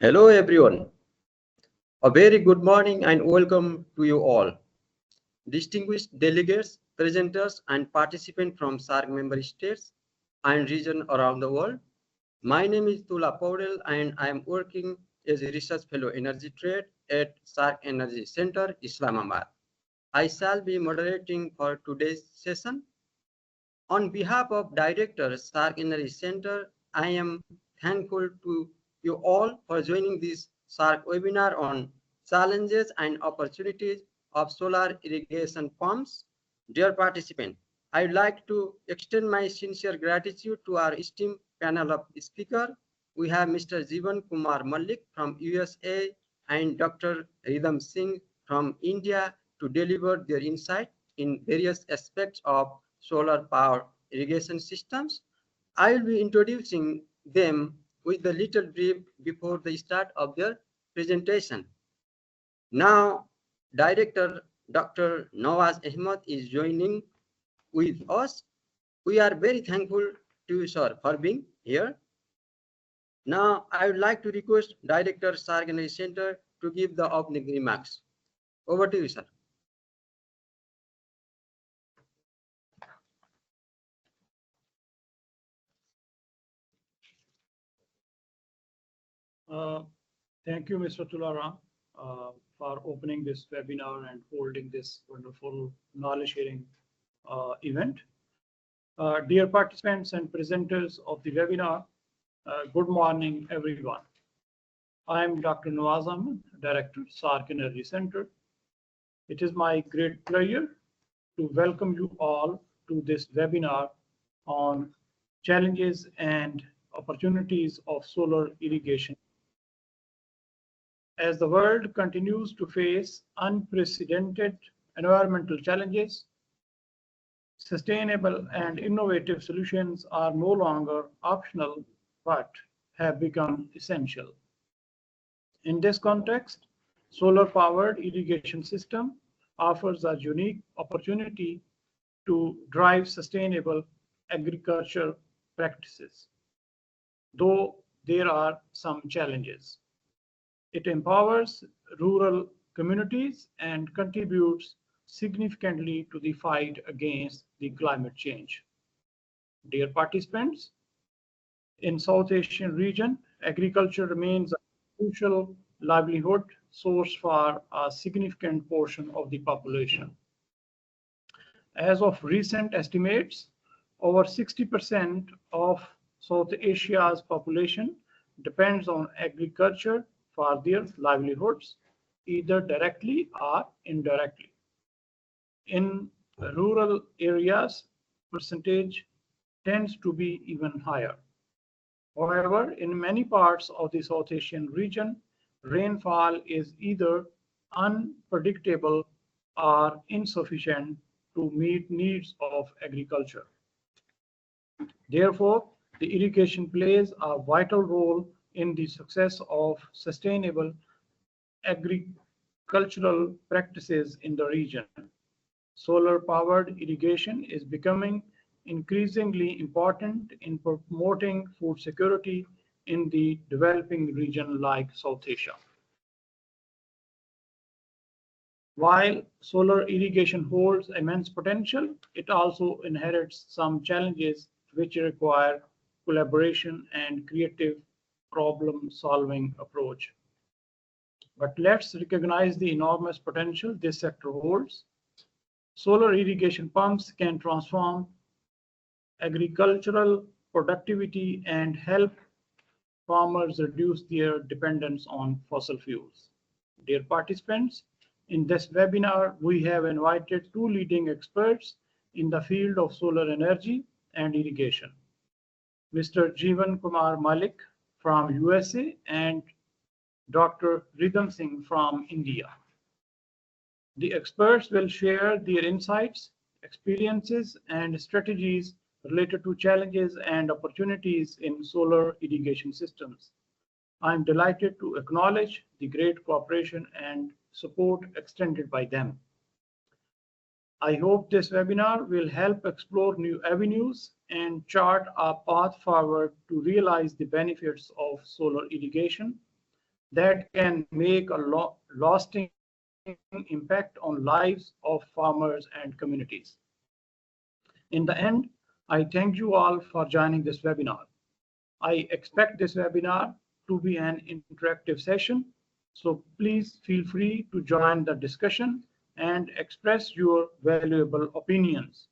Hello everyone. A very good morning and welcome to you all. Distinguished delegates, presenters and participants from SAARC member states and regions around the world. My name is Tula Paudel and I am working as a research fellow energy trade at SAARC Energy Centre, Islamabad. I shall be moderating for today's session. On behalf of Director SAARC Energy Centre, I am thankful to you all for joining this SAARC webinar on challenges and opportunities of solar irrigation pumps. Dear participants, I would like to extend my sincere gratitude to our esteemed panel of speakers. We have Mr. Jeevan Kumar Malik from USA and Dr. Ridham Singh from India to deliver their insight in various aspects of solar power irrigation systems. I will be introducing them with a little brief before the start of their presentation. Now, Director Dr. Nawaz Ahmed is joining with us. We are very thankful to you, sir, for being here. Now, I would like to request Director SAARC Energy Centre to give the opening remarks. Over to you, sir. Thank you, Mr. Tularam, for opening this webinar and holding this wonderful knowledge sharing event. Dear participants and presenters of the webinar, good morning, everyone. I am Dr. Nawaz Ahmed, Director, SAARC Energy Centre. It is my great pleasure to welcome you all to this webinar on challenges and opportunities of solar irrigation. As the world continues to face unprecedented environmental challenges, sustainable and innovative solutions are no longer optional, but have become essential. In this context, solar-powered irrigation system offers a unique opportunity to drive sustainable agriculture practices, though there are some challenges. It empowers rural communities and contributes significantly to the fight against the climate change. Dear participants, in South Asian region, agriculture remains a crucial livelihood source for a significant portion of the population. As of recent estimates, over 60% of South Asia's population depends on agriculture for their livelihoods, either directly or indirectly. In rural areas, percentage tends to be even higher. However, in many parts of the South Asian region, rainfall is either unpredictable or insufficient to meet needs of agriculture. Therefore, the irrigation plays a vital role in the success of sustainable agricultural practices in the region. Solar-powered irrigation is becoming increasingly important in promoting food security in the developing region like South Asia. While solar irrigation holds immense potential, it also inherits some challenges which require collaboration and creative problem-solving approach. But let's recognize the enormous potential this sector holds. Solar irrigation pumps can transform agricultural productivity and help farmers reduce their dependence on fossil fuels. Dear participants, in this webinar, we have invited two leading experts in the field of solar energy and irrigation, Mr. Jeevan Kumar Malik from USA and Dr. Ridham Singh from India. The experts will share their insights, experiences, and strategies related to challenges and opportunities in solar irrigation systems. I am delighted to acknowledge the great cooperation and support extended by them. I hope this webinar will help explore new avenues and chart a path forward to realize the benefits of solar irrigation that can make a lasting impact on lives of farmers and communities. In the end, I thank you all for joining this webinar. I expect this webinar to be an interactive session, so please feel free to join the discussion and express your valuable opinions.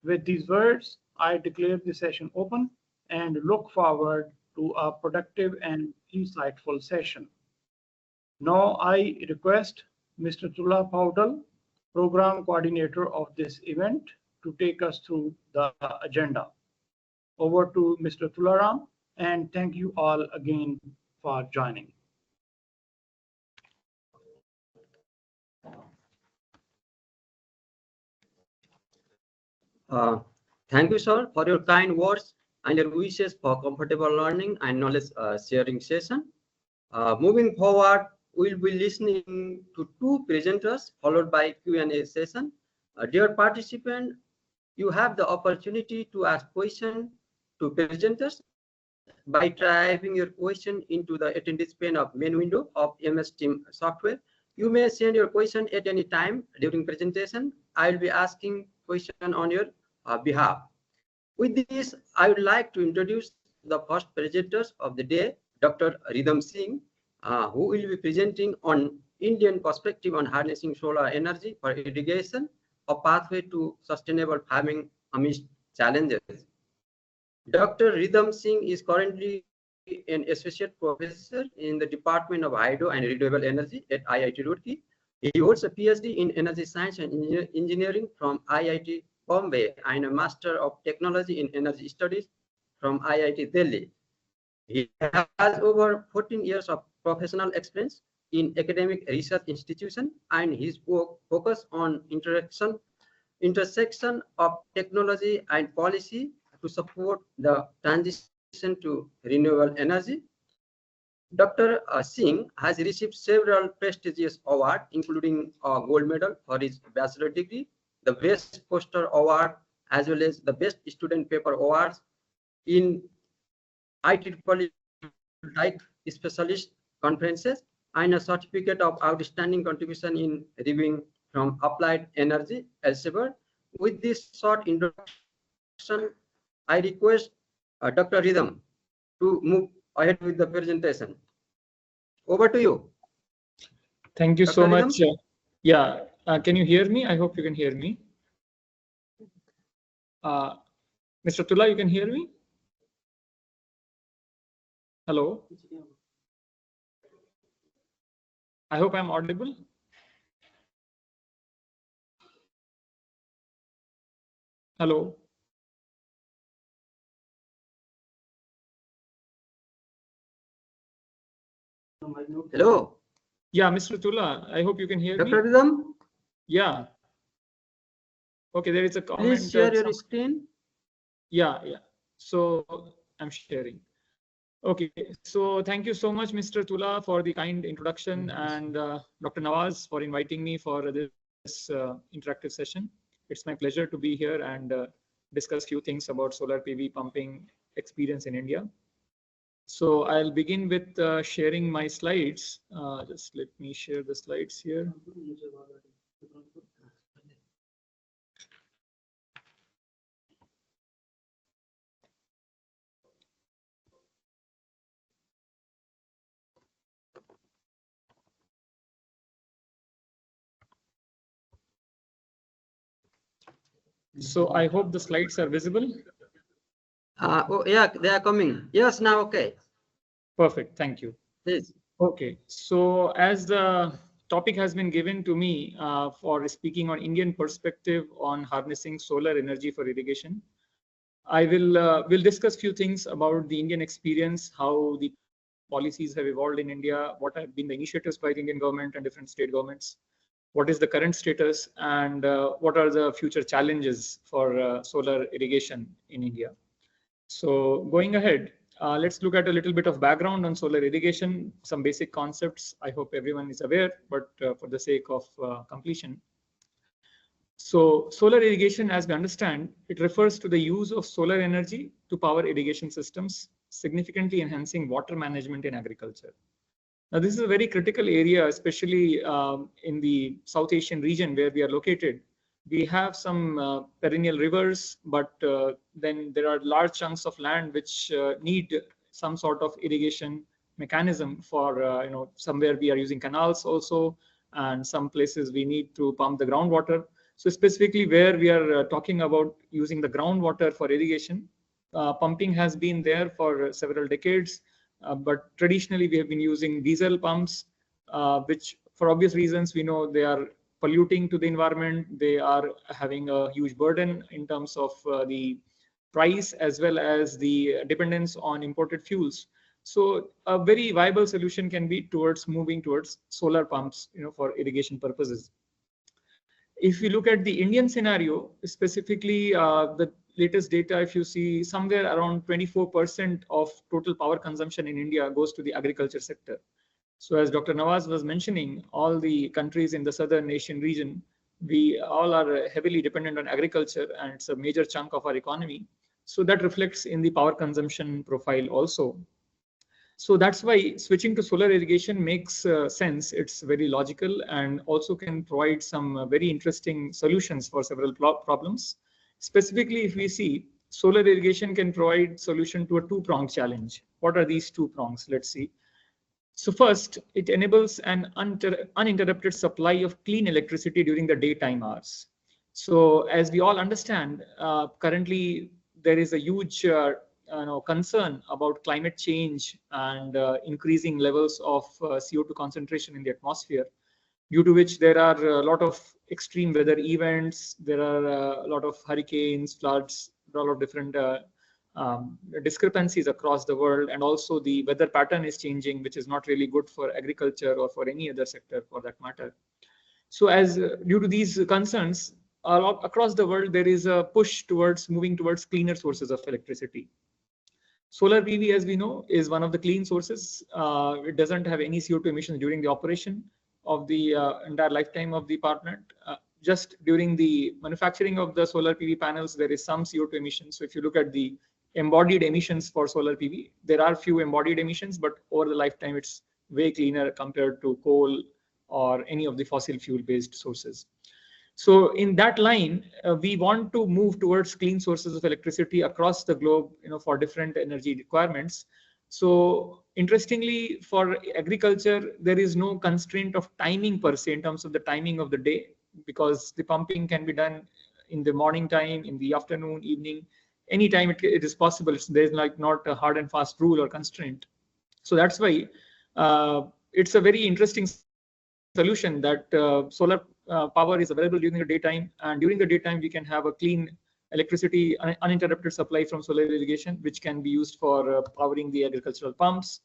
With these words, I declare the session open and look forward to a productive and insightful session. Now I request Mr. Tullah Paudal, Program Coordinator of this event, to take us through the agenda. Over to Mr. Tularam, and thank you all again for joining. Thank you, sir, for your kind words and your wishes for comfortable learning and knowledge sharing session. Moving forward, we'll be listening to two presenters followed by Q&A session. Dear participant, you have the opportunity to ask questions to presenters by typing your question into the attendees pane of main window of MS Team software. You may send your question at any time during presentation. I'll be asking question on your behalf. With this, I would like to introduce the first presenters of the day, Dr. Ridham Singh, who will be presenting on Indian perspective on harnessing solar energy for irrigation, a pathway to sustainable farming amidst challenges. Dr. Ridham Singh is currently an associate professor in the Department of Hydro and Renewable Energy at IIT Roorkee. He holds a PhD in Energy Science and Engineering from IIT Bombay and a Master of Technology in Energy Studies from IIT Delhi. He has over 14 years of professional experience in academic research institution, and his work focuses on intersection of technology and policy to support the transition to renewable energy. Dr. Singh has received several prestigious awards, including a gold medal for his bachelor degree, the Best Poster Award, as well as the Best Student Paper Awards in IEEE like specialist conferences, and a certificate of outstanding contribution in reviewing from Applied Energy Elsevier. With this short introduction, I request Dr. Ridham to move ahead with the presentation. Over to you. Thank you Dr. so Ridham? much. Can you hear me? I hope you can hear me. Mr. Tullah, you can hear me? Hello? I hope I'm audible. Hello? Hello. Yeah, Mr. Tullah, I hope you can hear Dr. me. Ridham? Yeah. Okay, there is a comment. Please share your screen. Yeah. So I'm sharing. Okay, so thank you so much, Mr. Tullah, for the kind introduction, and Dr. Nawaz for inviting me for this interactive session. It's my pleasure to be here and discuss few things about solar PV pumping experience in India. So I'll begin with sharing my slides. Just let me share the slides here. So I hope the slides are visible. Oh, yeah, they are coming. Yes, now okay. Perfect, thank you. Please. Okay, so as the topic has been given to me for speaking on Indian perspective on harnessing solar energy for irrigation, I will discuss few things about the Indian experience, how the policies have evolved in India, what have been the initiatives by the Indian government and different state governments, what is the current status, and what are the future challenges for solar irrigation in India. So going ahead, let's look at a little bit of background on solar irrigation, some basic concepts. I hope everyone is aware, but for the sake of completion. So solar irrigation, as we understand, it refers to the use of solar energy to power irrigation systems, significantly enhancing water management in agriculture. Now, this is a very critical area, especially in the South Asian region where we are located. We have some perennial rivers, but then there are large chunks of land which need some sort of irrigation mechanism for, somewhere we are using canals also, and some places we need to pump the groundwater. So specifically where we are talking about using the groundwater for irrigation, pumping has been there for several decades. But traditionally, we have been using diesel pumps, which for obvious reasons, we know they are polluting to the environment. They are having a huge burden in terms of the price as well as the dependence on imported fuels. So a very viable solution can be towards moving towards solar pumps, for irrigation purposes. If you look at the Indian scenario, specifically the latest data, if you see somewhere around 24% of total power consumption in India goes to the agriculture sector. So as Dr. Nawaz was mentioning, all the countries in the southern Asian region, we all are heavily dependent on agriculture, and it's a major chunk of our economy. So that reflects in the power consumption profile also. So that's why switching to solar irrigation makes sense. It's very logical and also can provide some very interesting solutions for several problems. Specifically, if we see, solar irrigation can provide solution to a two-pronged challenge. What are these two prongs? Let's see. So first, it enables an uninterrupted supply of clean electricity during the daytime hours. So as we all understand, currently there is a huge concern about climate change and increasing levels of CO2 concentration in the atmosphere, due to which there are a lot of extreme weather events, there are a lot of hurricanes, floods, a lot of different discrepancies across the world, and also the weather pattern is changing, which is not really good for agriculture or for any other sector for that matter. So as due to these concerns, across the world, there is a push towards moving towards cleaner sources of electricity. Solar PV, as we know, is one of the clean sources. It doesn't have any CO2 emissions during the operation of the entire lifetime of the power plant. Just during the manufacturing of the solar PV panels, there is some CO2 emissions. So if you look at the embodied emissions for solar PV, there are few embodied emissions, but over the lifetime, it's way cleaner compared to coal or any of the fossil fuel-based sources. So in that line, we want to move towards clean sources of electricity across the globe, for different energy requirements. So interestingly, for agriculture, there is no constraint of timing per se in terms of the timing of the day, because the pumping can be done in the morning time, in the afternoon, evening, anytime it is possible. There's like not a hard and fast rule or constraint. So that's why it's a very interesting solution that solar power is available during the daytime, and during the daytime we can have a clean electricity, uninterrupted supply from solar irrigation, which can be used for powering the agricultural pumps.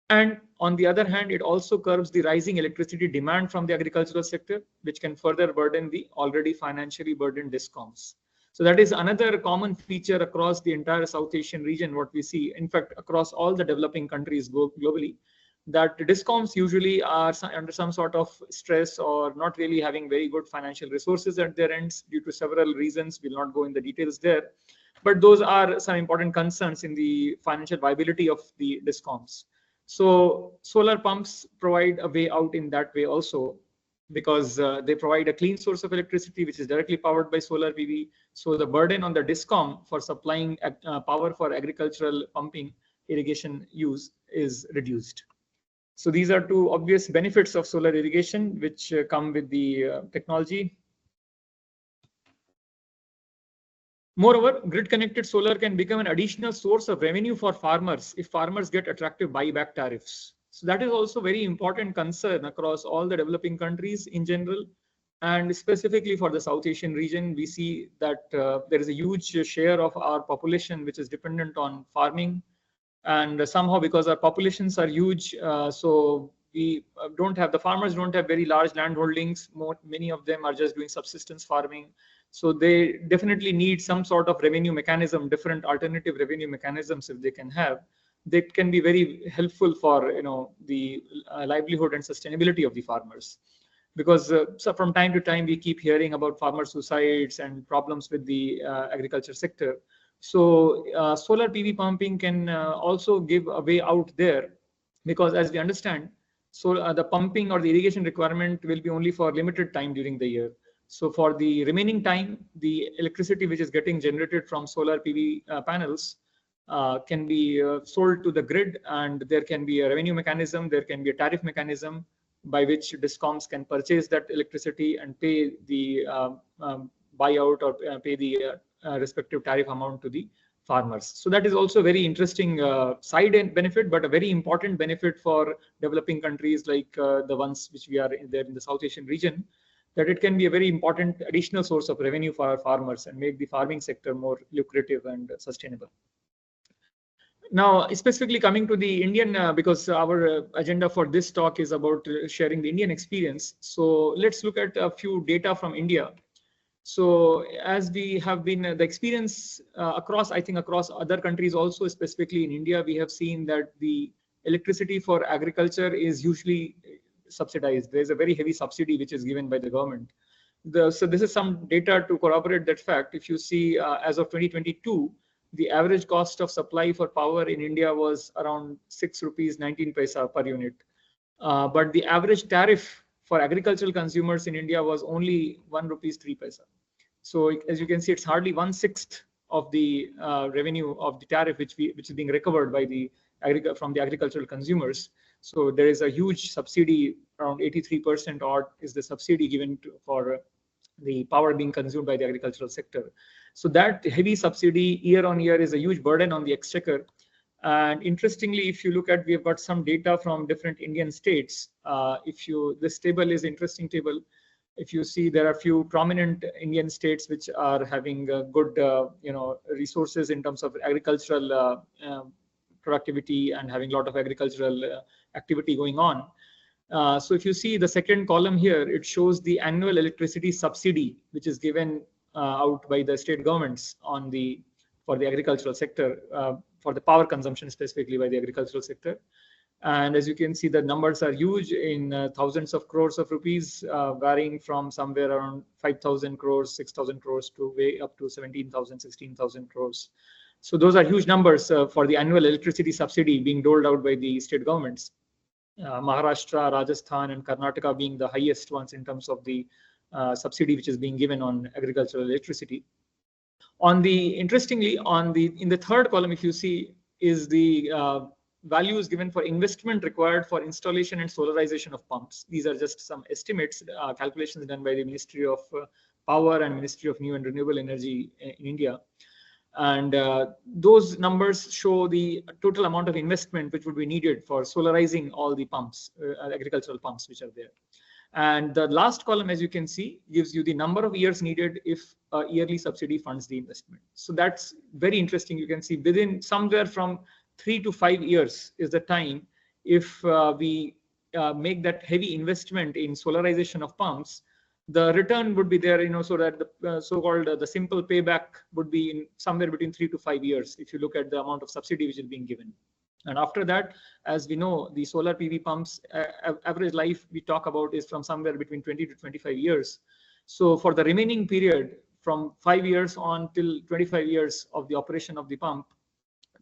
And on the other hand, it also curbs the rising electricity demand from the agricultural sector, which can further burden the already financially burdened discoms. So that is another common feature across the entire South Asian region, what we see, in fact, across all the developing countries globally, that discoms usually are under some sort of stress or not really having very good financial resources at their ends due to several reasons. We'll not go in the details there, but those are some important concerns in the financial viability of the discoms. So solar pumps provide a way out in that way also, because they provide a clean source of electricity which is directly powered by solar PV. So the burden on the discom for supplying power for agricultural pumping irrigation use is reduced. So these are two obvious benefits of solar irrigation which come with the technology. Moreover, grid-connected solar can become an additional source of revenue for farmers if farmers get attractive buyback tariffs. So that is also very important concern across all the developing countries in general, and specifically for the South Asian region. We see that there is a huge share of our population which is dependent on farming. And somehow, because our populations are huge, so we the farmers don't have very large land holdings. Many of them are just doing subsistence farming. So they definitely need some sort of revenue mechanism, different alternative revenue mechanisms if they can have. That can be very helpful for the livelihood and sustainability of the farmers. Because so from time to time, we keep hearing about farmer suicides and problems with the agriculture sector. So solar PV pumping can also give a way out there, because as we understand, So the pumping or the irrigation requirement will be only for limited time during the year. So for the remaining time, the electricity which is getting generated from solar PV panels can be sold to the grid, and there can be a revenue mechanism, there can be a tariff mechanism by which discoms can purchase that electricity and pay the buyout or pay the respective tariff amount to the farmers. So that is also a very interesting side benefit, but a very important benefit for developing countries like the ones which we are there in the South Asian region, that it can be a very important additional source of revenue for our farmers and make the farming sector more lucrative and sustainable. Now, specifically coming to the Indian, because our agenda for this talk is about sharing the Indian experience. So let's look at a few data from India. So as we have been, the experience across other countries also, specifically in India, we have seen that the electricity for agriculture is usually subsidized. There's a very heavy subsidy which is given by the government. So this is some data to corroborate that fact. If you see, as of 2022, the average cost of supply for power in India was around 6 rupees 19 paisa per unit. But the average tariff for agricultural consumers in India was only 1 rupees 3 paisa. So as you can see, it's hardly 1/6 of the revenue of the tariff which is being recovered by from the agricultural consumers. So there is a huge subsidy, around 83% odd is the subsidy given for the power being consumed by the agricultural sector. So that heavy subsidy year on year is a huge burden on the exchequer. And interestingly, if you look at, we have got some data from different Indian states. This table is an interesting table. If you see, there are a few prominent Indian states which are having good, resources in terms of agricultural productivity and having a lot of agricultural activity going on. So if you see the second column here, it shows the annual electricity subsidy which is given out by the state governments for the agricultural sector, for the power consumption specifically by the agricultural sector. And as you can see, the numbers are huge in thousands of crores of rupees, varying from somewhere around 5,000 crores, 6,000 crores to way up to 17,000, 16,000 crores. So those are huge numbers for the annual electricity subsidy being doled out by the state governments. Maharashtra, Rajasthan, and Karnataka being the highest ones in terms of the subsidy which is being given on agricultural electricity. Interestingly, in the third column, if you see, is the values given for investment required for installation and solarization of pumps. These are just some estimates, calculations done by the Ministry of Power and Ministry of New and Renewable Energy in India. And those numbers show the total amount of investment which would be needed for solarizing all the pumps, agricultural pumps which are there. And the last column, as you can see, gives you the number of years needed if a yearly subsidy funds the investment. So that's very interesting. You can see within somewhere from 3 to 5 years is the time if we make that heavy investment in solarization of pumps, the return would be there, so that the so-called the simple payback would be in somewhere between 3 to 5 years if you look at the amount of subsidy which is being given. And after that, as we know, the solar PV pumps average life we talk about is from somewhere between 20 to 25 years. So for the remaining period from 5 years on till 25 years of the operation of the pump,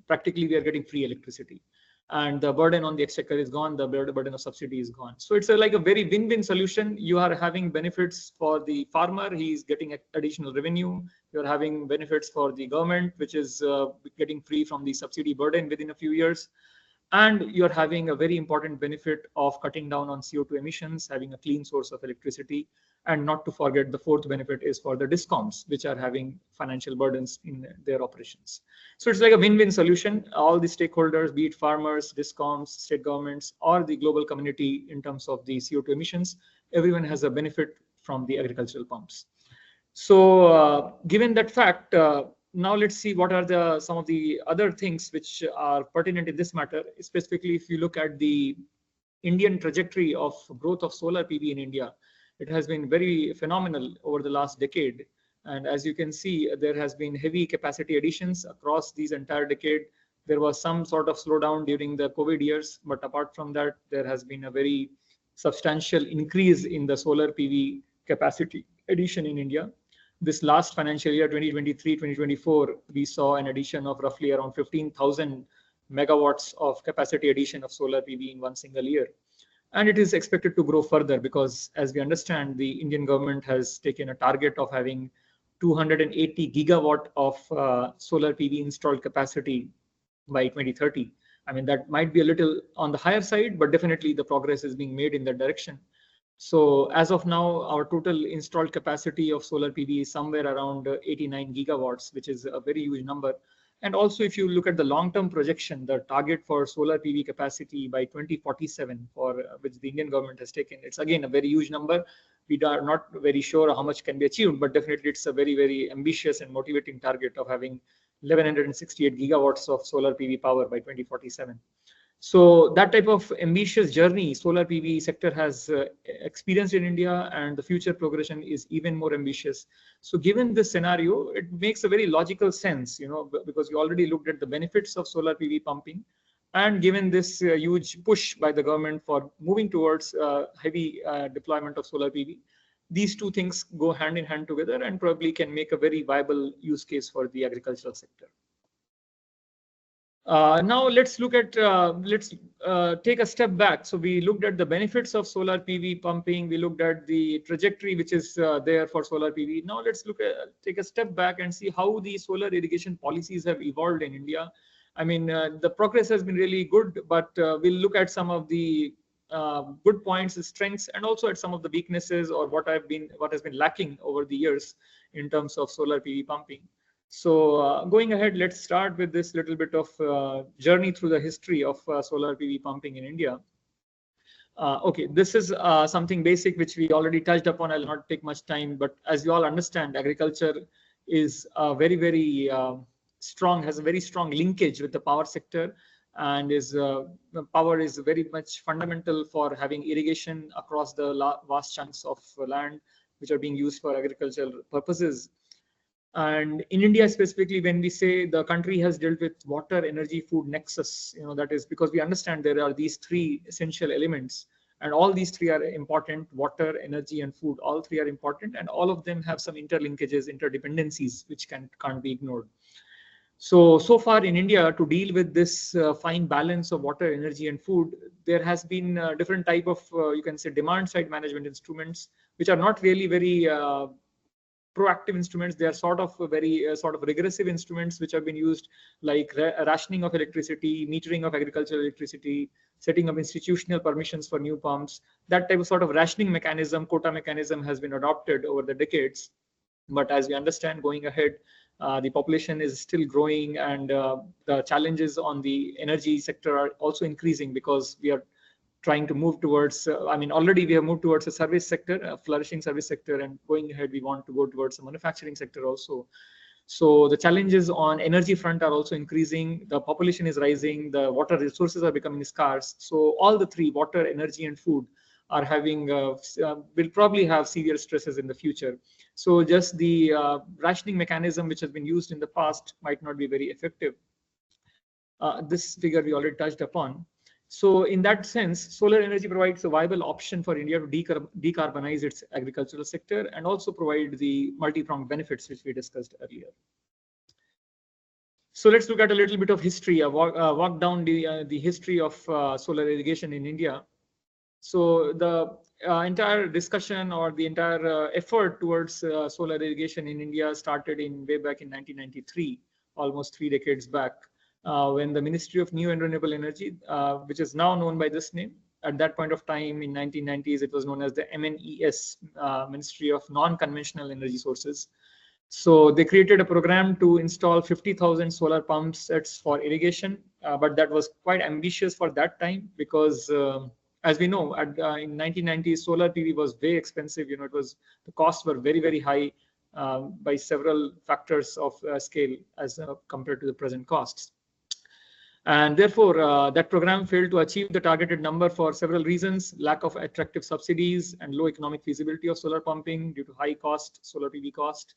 practically we are getting free electricity. And the burden on the exchequer is gone, the burden of subsidy is gone. So it's like a very win-win solution. You are having benefits for the farmer, he's getting additional revenue. You're having benefits for the government, which is getting free from the subsidy burden within a few years. And you're having a very important benefit of cutting down on CO2 emissions, having a clean source of electricity. And not to forget, the fourth benefit is for the discoms, which are having financial burdens in their operations. So it's like a win-win solution. All the stakeholders, be it farmers, discoms, state governments, or the global community in terms of the CO2 emissions, everyone has a benefit from the agricultural pumps. So given that fact, now let's see what are some of the other things which are pertinent in this matter. Specifically, if you look at the Indian trajectory of growth of solar PV in India, it has been very phenomenal over the last decade. And as you can see, there has been heavy capacity additions across these entire decade. There was some sort of slowdown during the COVID years, but apart from that, there has been a very substantial increase in the solar PV capacity addition in India. This last financial year, 2023-2024, we saw an addition of roughly around 15,000 megawatts of capacity addition of solar PV in one single year. And it is expected to grow further because, as we understand, the Indian government has taken a target of having 280 gigawatt of solar PV installed capacity by 2030. I mean, that might be a little on the higher side, but definitely the progress is being made in that direction. So as of now, our total installed capacity of solar PV is somewhere around 89 gigawatts, which is a very huge number. And also, if you look at the long-term projection, the target for solar PV capacity by 2047, for which the Indian government has taken, it's again a very huge number. We are not very sure how much can be achieved, but definitely it's a very, very ambitious and motivating target of having 1168 gigawatts of solar PV power by 2047. So that type of ambitious journey solar PV sector has experienced in India, and the future progression is even more ambitious. So given this scenario, it makes a very logical sense, because we already looked at the benefits of solar PV pumping, and given this huge push by the government for moving towards heavy deployment of solar PV, these two things go hand in hand together and probably can make a very viable use case for the agricultural sector. Now let's look at, take a step back. So we looked at the benefits of solar PV pumping. We looked at the trajectory which is there for solar PV. Now let's take a step back and see how the solar irrigation policies have evolved in India. I mean, the progress has been really good, but we'll look at some of the good points, strengths, and also at some of the weaknesses or what has been lacking over the years in terms of solar PV pumping. So going ahead, let's start with this little bit of journey through the history of solar PV pumping in India. Okay, this is something basic which we already touched upon. I'll not take much time, but as you all understand, agriculture is very, very strong, has a very strong linkage with the power sector, and power is very much fundamental for having irrigation across the vast chunks of land which are being used for agricultural purposes. And in India specifically, when we say the country has dealt with water, energy, food nexus, that is because we understand there are these three essential elements, and all these three are important: water, energy, and food. All three are important, and all of them have some interlinkages, interdependencies, which can't be ignored. So far in India, to deal with this fine balance of water, energy, and food, there has been different type of, you can say, demand side management instruments, which are not really very proactive instruments. They are sort of very regressive instruments which have been used, like rationing of electricity, metering of agricultural electricity, setting up institutional permissions for new pumps. That type of sort of rationing mechanism, quota mechanism, has been adopted over the decades. But as we understand, going ahead, the population is still growing, and the challenges on the energy sector are also increasing because we are trying to move towards, already we have moved towards a service sector, a flourishing service sector, and going ahead, we want to go towards the manufacturing sector also. So the challenges on energy front are also increasing. The population is rising. The water resources are becoming scarce. So all the three, water, energy, and food, are having, will probably have severe stresses in the future. So just the rationing mechanism which has been used in the past might not be very effective. This figure we already touched upon. So in that sense, solar energy provides a viable option for India to decarbonize its agricultural sector and also provide the multi-pronged benefits which we discussed earlier. So let's look at a little bit of history, walk down the history of solar irrigation in India. So the entire discussion or the entire effort towards solar irrigation in India started way back in 1993, almost 3 decades back. When the Ministry of New and Renewable Energy, which is now known by this name, at that point of time in 1990s, it was known as the MNES, Ministry of Non-Conventional Energy Sources. So they created a program to install 50,000 solar pump sets for irrigation, but that was quite ambitious for that time because, as we know, in 1990s, solar PV was very expensive. The costs were very, very high by several factors of scale as compared to the present costs. And therefore, that program failed to achieve the targeted number for several reasons: lack of attractive subsidies and low economic feasibility of solar pumping due to high cost solar PV cost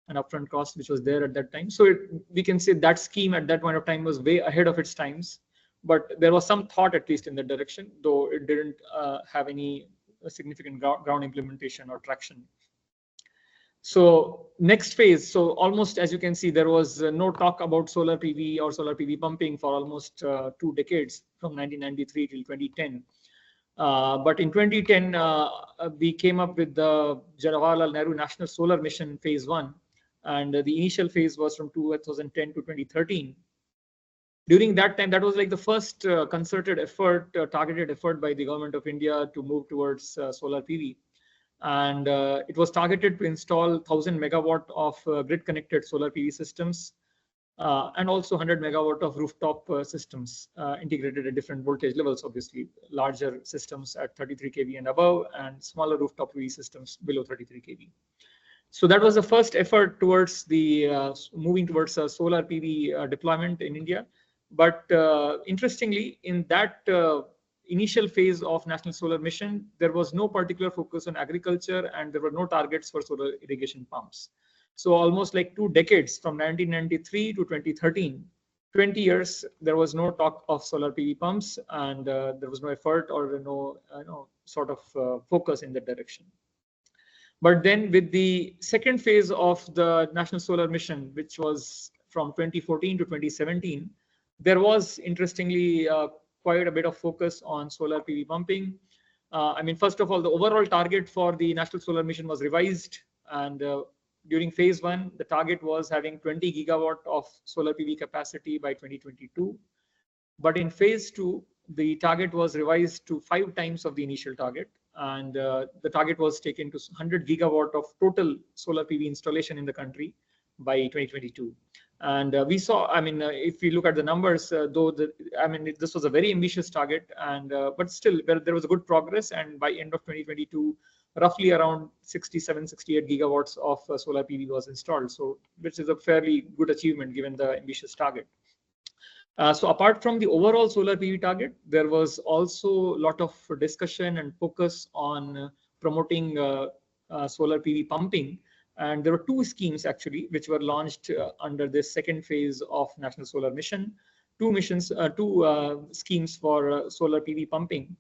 and upfront cost, which was there at that time. So we can say that scheme at that point of time was way ahead of its times, but there was some thought at least in that direction, though it didn't have any significant ground implementation or traction. So next phase, so almost, as you can see, there was no talk about solar PV or solar PV pumping for almost 2 decades, from 1993 till 2010. But in 2010, we came up with the Jawaharlal Nehru National Solar Mission Phase 1, and the initial phase was from 2010 to 2013. During that time, that was like the first concerted effort, targeted effort by the government of India to move towards solar PV. And it was targeted to install 1,000 megawatt of grid-connected solar PV systems, and also 100 megawatt of rooftop systems integrated at different voltage levels, obviously, larger systems at 33 kV and above, and smaller rooftop PV systems below 33 kV. So that was the first effort towards the moving towards solar PV deployment in India. But interestingly, in that initial phase of National Solar Mission, there was no particular focus on agriculture, and there were no targets for solar irrigation pumps. So almost like 2 decades, from 1993 to 2013, 20 years, there was no talk of solar PV pumps, and there was no effort or no sort of focus in that direction. But then with the second phase of the National Solar Mission, which was from 2014 to 2017, there was, interestingly, quite a bit of focus on solar PV pumping. I mean, first of all, the overall target for the National Solar Mission was revised, and during phase 1, the target was having 20 gigawatt of solar PV capacity by 2022. But in phase 2, the target was revised to 5 times of the initial target, and the target was taken to 100 gigawatt of total solar PV installation in the country by 2022. And we saw, I mean, if we look at the numbers, this was a very ambitious target, and but still there was a good progress. And by end of 2022, roughly around 67, 68 gigawatts of solar PV was installed. So, which is a fairly good achievement given the ambitious target. So apart from the overall solar PV target, there was also a lot of discussion and focus on promoting solar PV pumping. And there were 2 schemes actually, which were launched under this second phase of National Solar Mission. 2 schemes for solar PV pumping.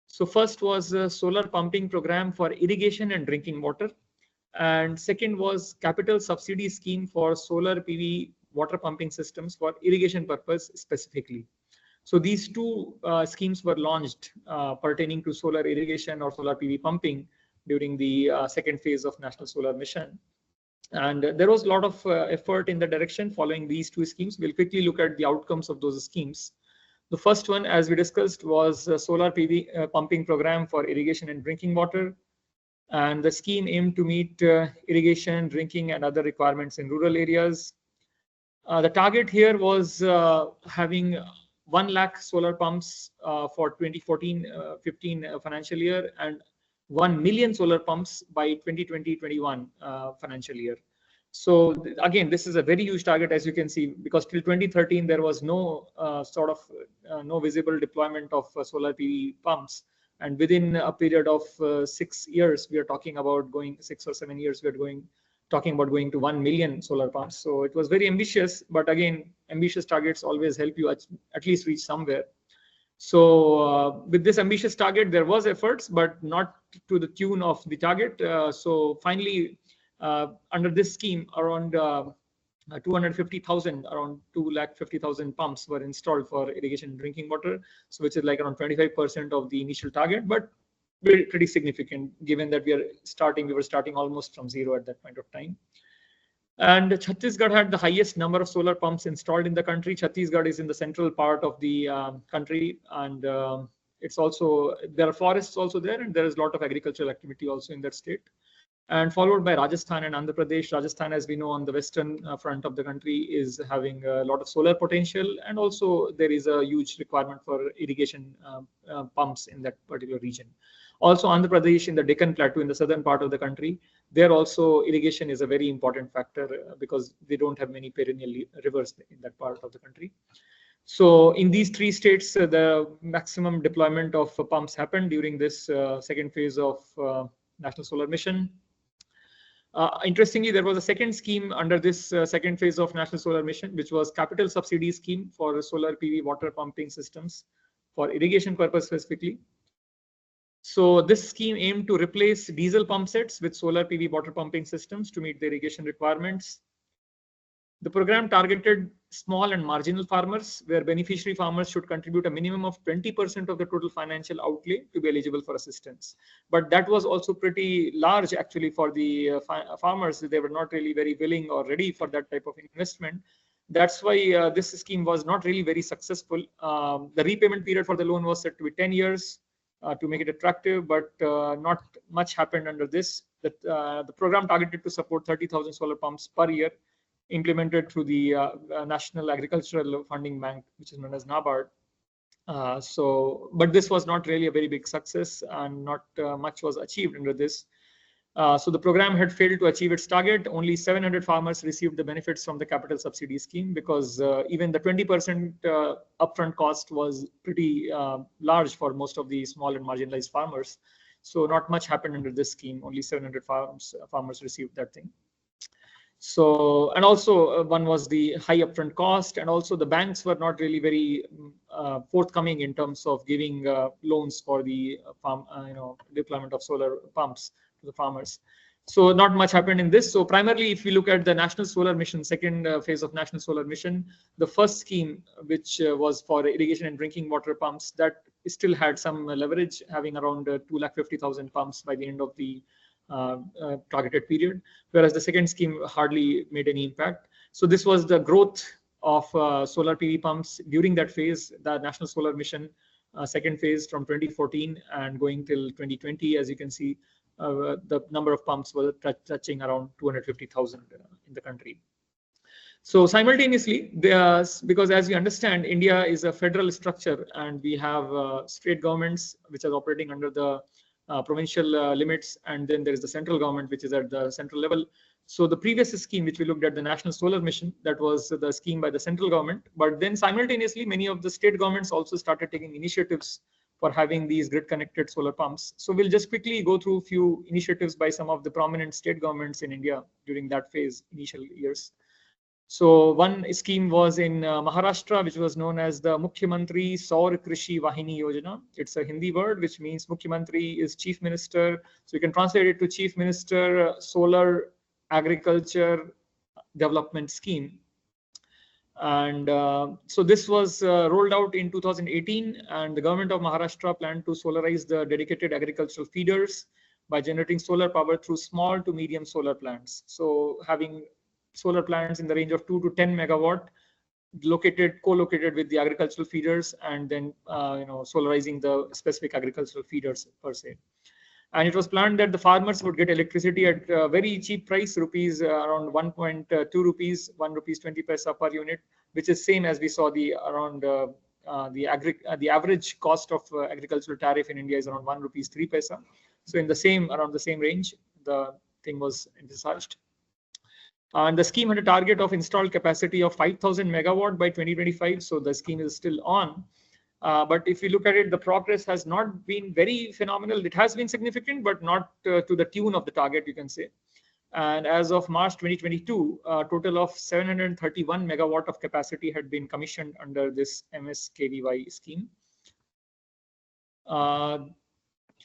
So first was a solar pumping program for irrigation and drinking water. And second was capital subsidy scheme for solar PV water pumping systems for irrigation purpose specifically. So these 2 schemes were launched pertaining to solar irrigation or solar PV pumping during the second phase of National Solar Mission. And there was a lot of effort in the direction following these 2 schemes. We'll quickly look at the outcomes of those schemes. The first one, as we discussed, was a solar PV pumping program for irrigation and drinking water. And the scheme aimed to meet irrigation, drinking, and other requirements in rural areas. The target here was having 1 lakh solar pumps for 2014-15 financial year, and 1 million solar pumps by 2020-21 financial year. So again, this is a very huge target, as you can see, because till 2013 there was no no visible deployment of solar PV pumps, and within a period of 6 years, we are talking about going 6 or 7 years, we are talking about going to 1 million solar pumps. So it was very ambitious, but again, ambitious targets always help you at least reach somewhere. So with this ambitious target, there was efforts, but not to the tune of the target. So finally, under this scheme, around 250,000, around 250,000 pumps were installed for irrigation and drinking water, so which is like around 25% of the initial target, but pretty significant given that we were starting almost from zero at that point of time. And Chhattisgarh had the highest number of solar pumps installed in the country. Chhattisgarh is in the central part of the country, and it's also, there are forests also there, and there is a lot of agricultural activity also in that state. And followed by Rajasthan and Andhra Pradesh. Rajasthan, as we know, on the western front of the country is having a lot of solar potential, and also there is a huge requirement for irrigation pumps in that particular region. Also, Andhra Pradesh in the Deccan Plateau, in the southern part of the country, there also irrigation is a very important factor because they don't have many perennial rivers in that part of the country. So in these 3 states, the maximum deployment of pumps happened during this second phase of National Solar Mission. Interestingly, there was a second scheme under this second phase of National Solar Mission, which was capital subsidy scheme for solar PV water pumping systems for irrigation purpose specifically. So this scheme aimed to replace diesel pump sets with solar PV water pumping systems to meet the irrigation requirements. The program targeted small and marginal farmers, where beneficiary farmers should contribute a minimum of 20% of the total financial outlay to be eligible for assistance. But that was also pretty large actually for the farmers. They were not really very willing or ready for that type of investment. That's why this scheme was not really very successful. The repayment period for the loan was set to be 10 years to make it attractive, but not much happened under this. The program targeted to support 30,000 solar pumps per year, implemented through the National Agricultural Funding Bank, which is known as NABARD. But this was not really a very big success, and not much was achieved under this. So the program had failed to achieve its target. Only 700 farmers received the benefits from the capital subsidy scheme, because even the 20% upfront cost was pretty large for most of the small and marginalized farmers. So not much happened under this scheme. Only 700 farmers received that thing. So, and also one was the high upfront cost, and also the banks were not really very forthcoming in terms of giving loans for the deployment of solar pumps to the farmers. So not much happened in this. So primarily, if we look at the National Solar Mission, second phase of National Solar Mission, the first scheme, which was for irrigation and drinking water pumps, that still had some leverage, having around 250,000 pumps by the end of the targeted period, whereas the second scheme hardly made any impact. So this was the growth of solar PV pumps during that phase, the National Solar Mission second phase from 2014 and going till 2020. As you can see, the number of pumps was touching around 250,000 in the country. So simultaneously, because as you understand, India is a federal structure, and we have state governments which are operating under the provincial limits, and then there is the central government which is at the central level. So the previous scheme which we looked at, the National Solar Mission, that was the scheme by the central government, but then simultaneously many of the state governments also started taking initiatives for having these grid connected solar pumps. So we'll just quickly go through a few initiatives by some of the prominent state governments in India during that phase, initial years. So one scheme was in Maharashtra, which was known as the Mukhyamantri Saur Krishi Vahini Yojana. It's a Hindi word which means Mukhyamantri is Chief Minister. So you can translate it to Chief Minister Solar Agriculture Development Scheme. And so this was rolled out in 2018, and the government of Maharashtra planned to solarize the dedicated agricultural feeders by generating solar power through small to medium solar plants. So having solar plants in the range of 2 to 10 megawatt, co-located with the agricultural feeders, and then solarizing the specific agricultural feeders per se. And it was planned that the farmers would get electricity at a very cheap price, around 1.2 rupees, 1 rupees 20 paisa per unit, which is same as we saw the average cost of agricultural tariff in India is around 1 rupees 3 paisa. So in around the same range, the thing was envisaged. And the scheme had a target of installed capacity of 5,000 megawatt by 2025. So the scheme is still on. But if you look at it, the progress has not been very phenomenal. It has been significant, but not to the tune of the target, you can say. And as of March 2022, a total of 731 megawatt of capacity had been commissioned under this MSKVY scheme.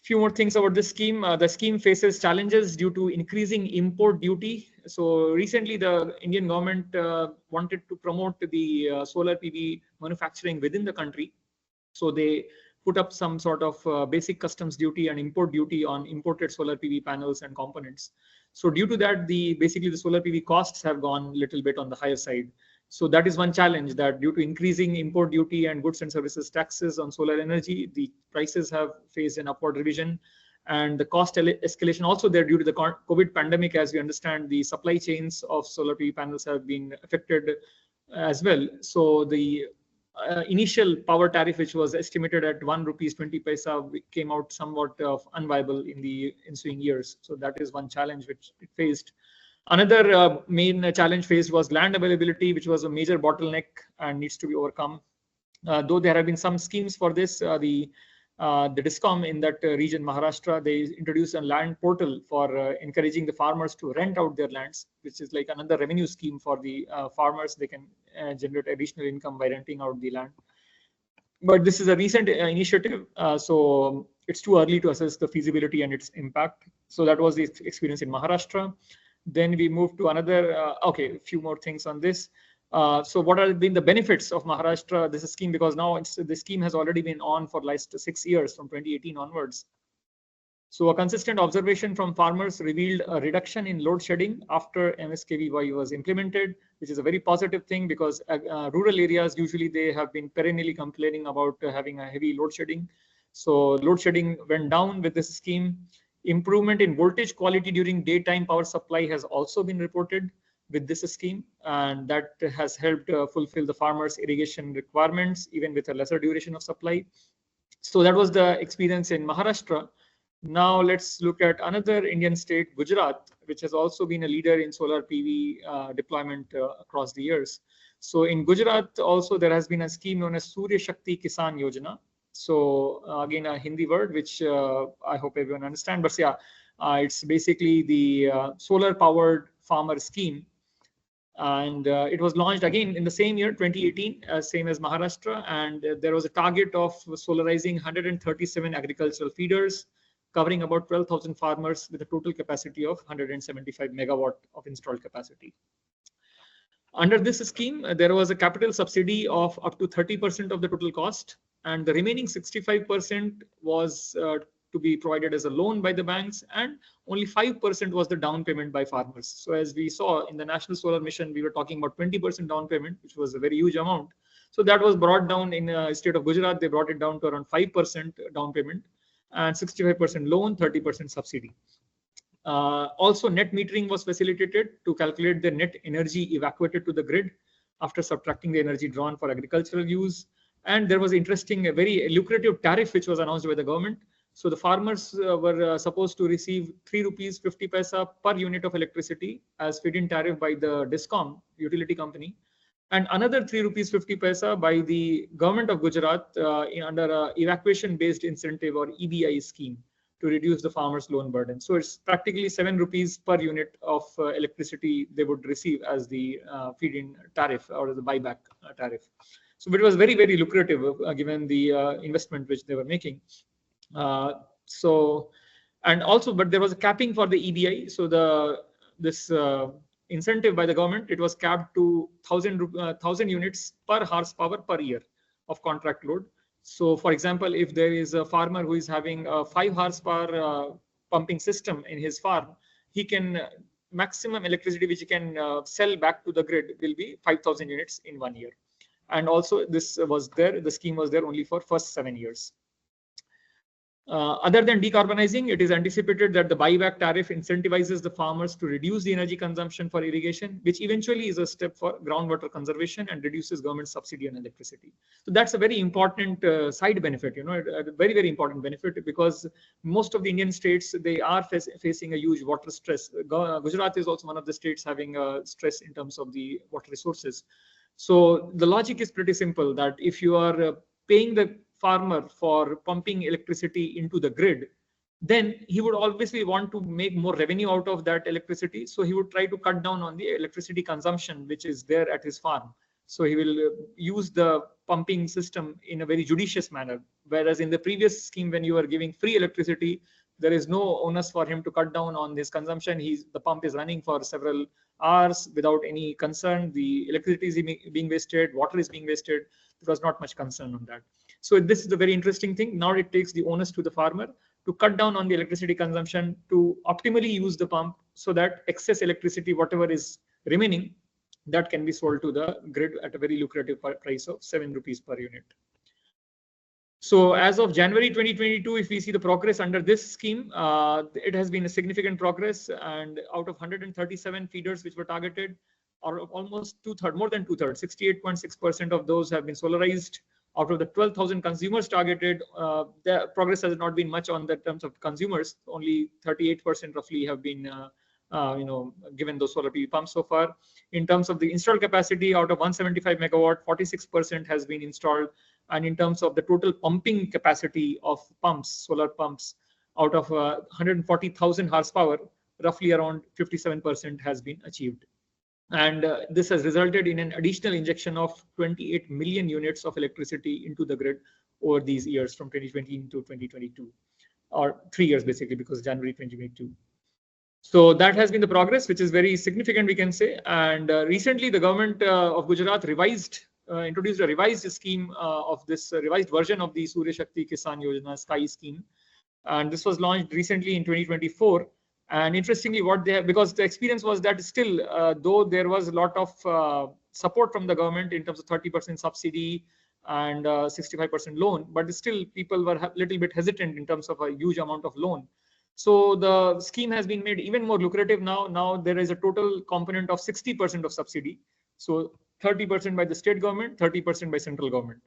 Few more things about this scheme. The scheme faces challenges due to increasing import duty. So recently, the Indian government wanted to promote the solar PV manufacturing within the country. So they put up some sort of basic customs duty and import duty on imported solar PV panels and components. So due to that, basically the solar PV costs have gone a little bit on the higher side. So that is one challenge, that due to increasing import duty and goods and services taxes on solar energy, the prices have faced an upward revision, and the cost escalation also there due to the COVID pandemic. As we understand, the supply chains of solar PV panels have been affected as well. So the initial power tariff, which was estimated at 1 rupees 20 paisa, came out somewhat unviable in the ensuing years. So that is one challenge which it faced. Another main challenge faced was land availability, which was a major bottleneck and needs to be overcome. Though there have been some schemes for this, the DISCOM in that region, Maharashtra, they introduced a land portal for encouraging the farmers to rent out their lands, which is like another revenue scheme for the farmers. They can generate additional income by renting out the land. But this is a recent initiative, so it's too early to assess the feasibility and its impact. So that was the experience in Maharashtra. Then we moved to another, a few more things on this. So what have been the benefits of Maharashtra, this scheme? Because now the scheme has already been on for last 6 years from 2018 onwards. So a consistent observation from farmers revealed a reduction in load shedding after MSKVY was implemented, which is a very positive thing because rural areas, usually they have been perennially complaining about having a heavy load shedding. So load shedding went down with this scheme. Improvement in voltage quality during daytime power supply has also been reported with this scheme, and that has helped fulfill the farmers' irrigation requirements even with a lesser duration of supply. So that was the experience in Maharashtra. Now let's look at another Indian state, Gujarat, which has also been a leader in solar PV deployment across the years. So in Gujarat also there has been a scheme known as Surya Shakti Kisan Yojana. So again, a Hindi word, which I hope everyone understands. But yeah, it's basically the solar powered farmer scheme. And it was launched again in the same year, 2018, same as Maharashtra. And there was a target of solarizing 137 agricultural feeders, covering about 12,000 farmers with a total capacity of 175 megawatt of installed capacity. Under this scheme, there was a capital subsidy of up to 30% of the total cost, and the remaining 65% was to be provided as a loan by the banks, and only 5% was the down payment by farmers. So as we saw in the National Solar Mission, we were talking about 20% down payment, which was a very huge amount. So that was brought down in the state of Gujarat. They brought it down to around 5% down payment and 65% loan, 30% subsidy. Also, net metering was facilitated to calculate the net energy evacuated to the grid after subtracting the energy drawn for agricultural use. And there was interesting, a very lucrative tariff which was announced by the government. So the farmers were supposed to receive 3 rupees 50 paisa per unit of electricity as feed-in tariff by the DISCOM utility company, and another 3 rupees 50 paisa by the government of Gujarat under a evacuation-based incentive or EBI scheme to reduce the farmers' loan burden. So it's practically 7 rupees per unit of electricity they would receive as the feed-in tariff or the buyback tariff. So it was very, very lucrative given the investment which they were making. And also, but there was a capping for the EBI. So this incentive by the government, it was capped to 1,000 units per horsepower per year of contract load. So for example, if there is a farmer who is having a 5 horsepower pumping system in his farm, he can maximum electricity which he can sell back to the grid will be 5,000 units in 1 year. And also this was there, the scheme was there only for first 7 years. Other than decarbonizing, it is anticipated that the buyback tariff incentivizes the farmers to reduce the energy consumption for irrigation, which eventually is a step for groundwater conservation and reduces government subsidy on electricity. So that's a very important side benefit, you know, a very, very important benefit, because most of the Indian states, they are facing a huge water stress. Gujarat is also one of the states having stress in terms of the water resources. So the logic is pretty simple, that if you are paying the farmer for pumping electricity into the grid, then he would obviously want to make more revenue out of that electricity. So he would try to cut down on the electricity consumption which is there at his farm. So he will use the pumping system in a very judicious manner. Whereas in the previous scheme, when you are giving free electricity, there is no onus for him to cut down on this consumption. The pump is running for several hours without any concern. The electricity is being wasted, water is being wasted. There was not much concern on that. So this is a very interesting thing. Now it takes the onus to the farmer to cut down on the electricity consumption, to optimally use the pump so that excess electricity, whatever is remaining, that can be sold to the grid at a very lucrative price of 7 rupees per unit. So as of January 2022, if we see the progress under this scheme, it has been a significant progress, and out of 137 feeders which were targeted, or almost more than two-thirds, 68.6% of those have been solarized. Out of the 12,000 consumers targeted, the progress has not been much on the terms of consumers. Only 38% roughly have been given those solar PV pumps so far. In terms of the installed capacity, out of 175 megawatt, 46% has been installed. And in terms of the total pumping capacity of pumps, solar pumps, out of 140,000 horsepower, roughly around 57% has been achieved. And this has resulted in an additional injection of 28 million units of electricity into the grid over these years from 2020 to 2022, or 3 years basically, because January 2022. So that has been the progress, which is very significant, we can say. And recently, the government of Gujarat introduced a revised scheme of this revised version of the Surya Shakti Kisan Yojana Sky scheme. And this was launched recently in 2024. And interestingly, what they have, because the experience was that still, though there was a lot of support from the government in terms of 30% subsidy and 65% loan, but still people were a little bit hesitant in terms of a huge amount of loan. So the scheme has been made even more lucrative now. Now there is a total component of 60% of subsidy. So 30% by the state government, 30% by central government.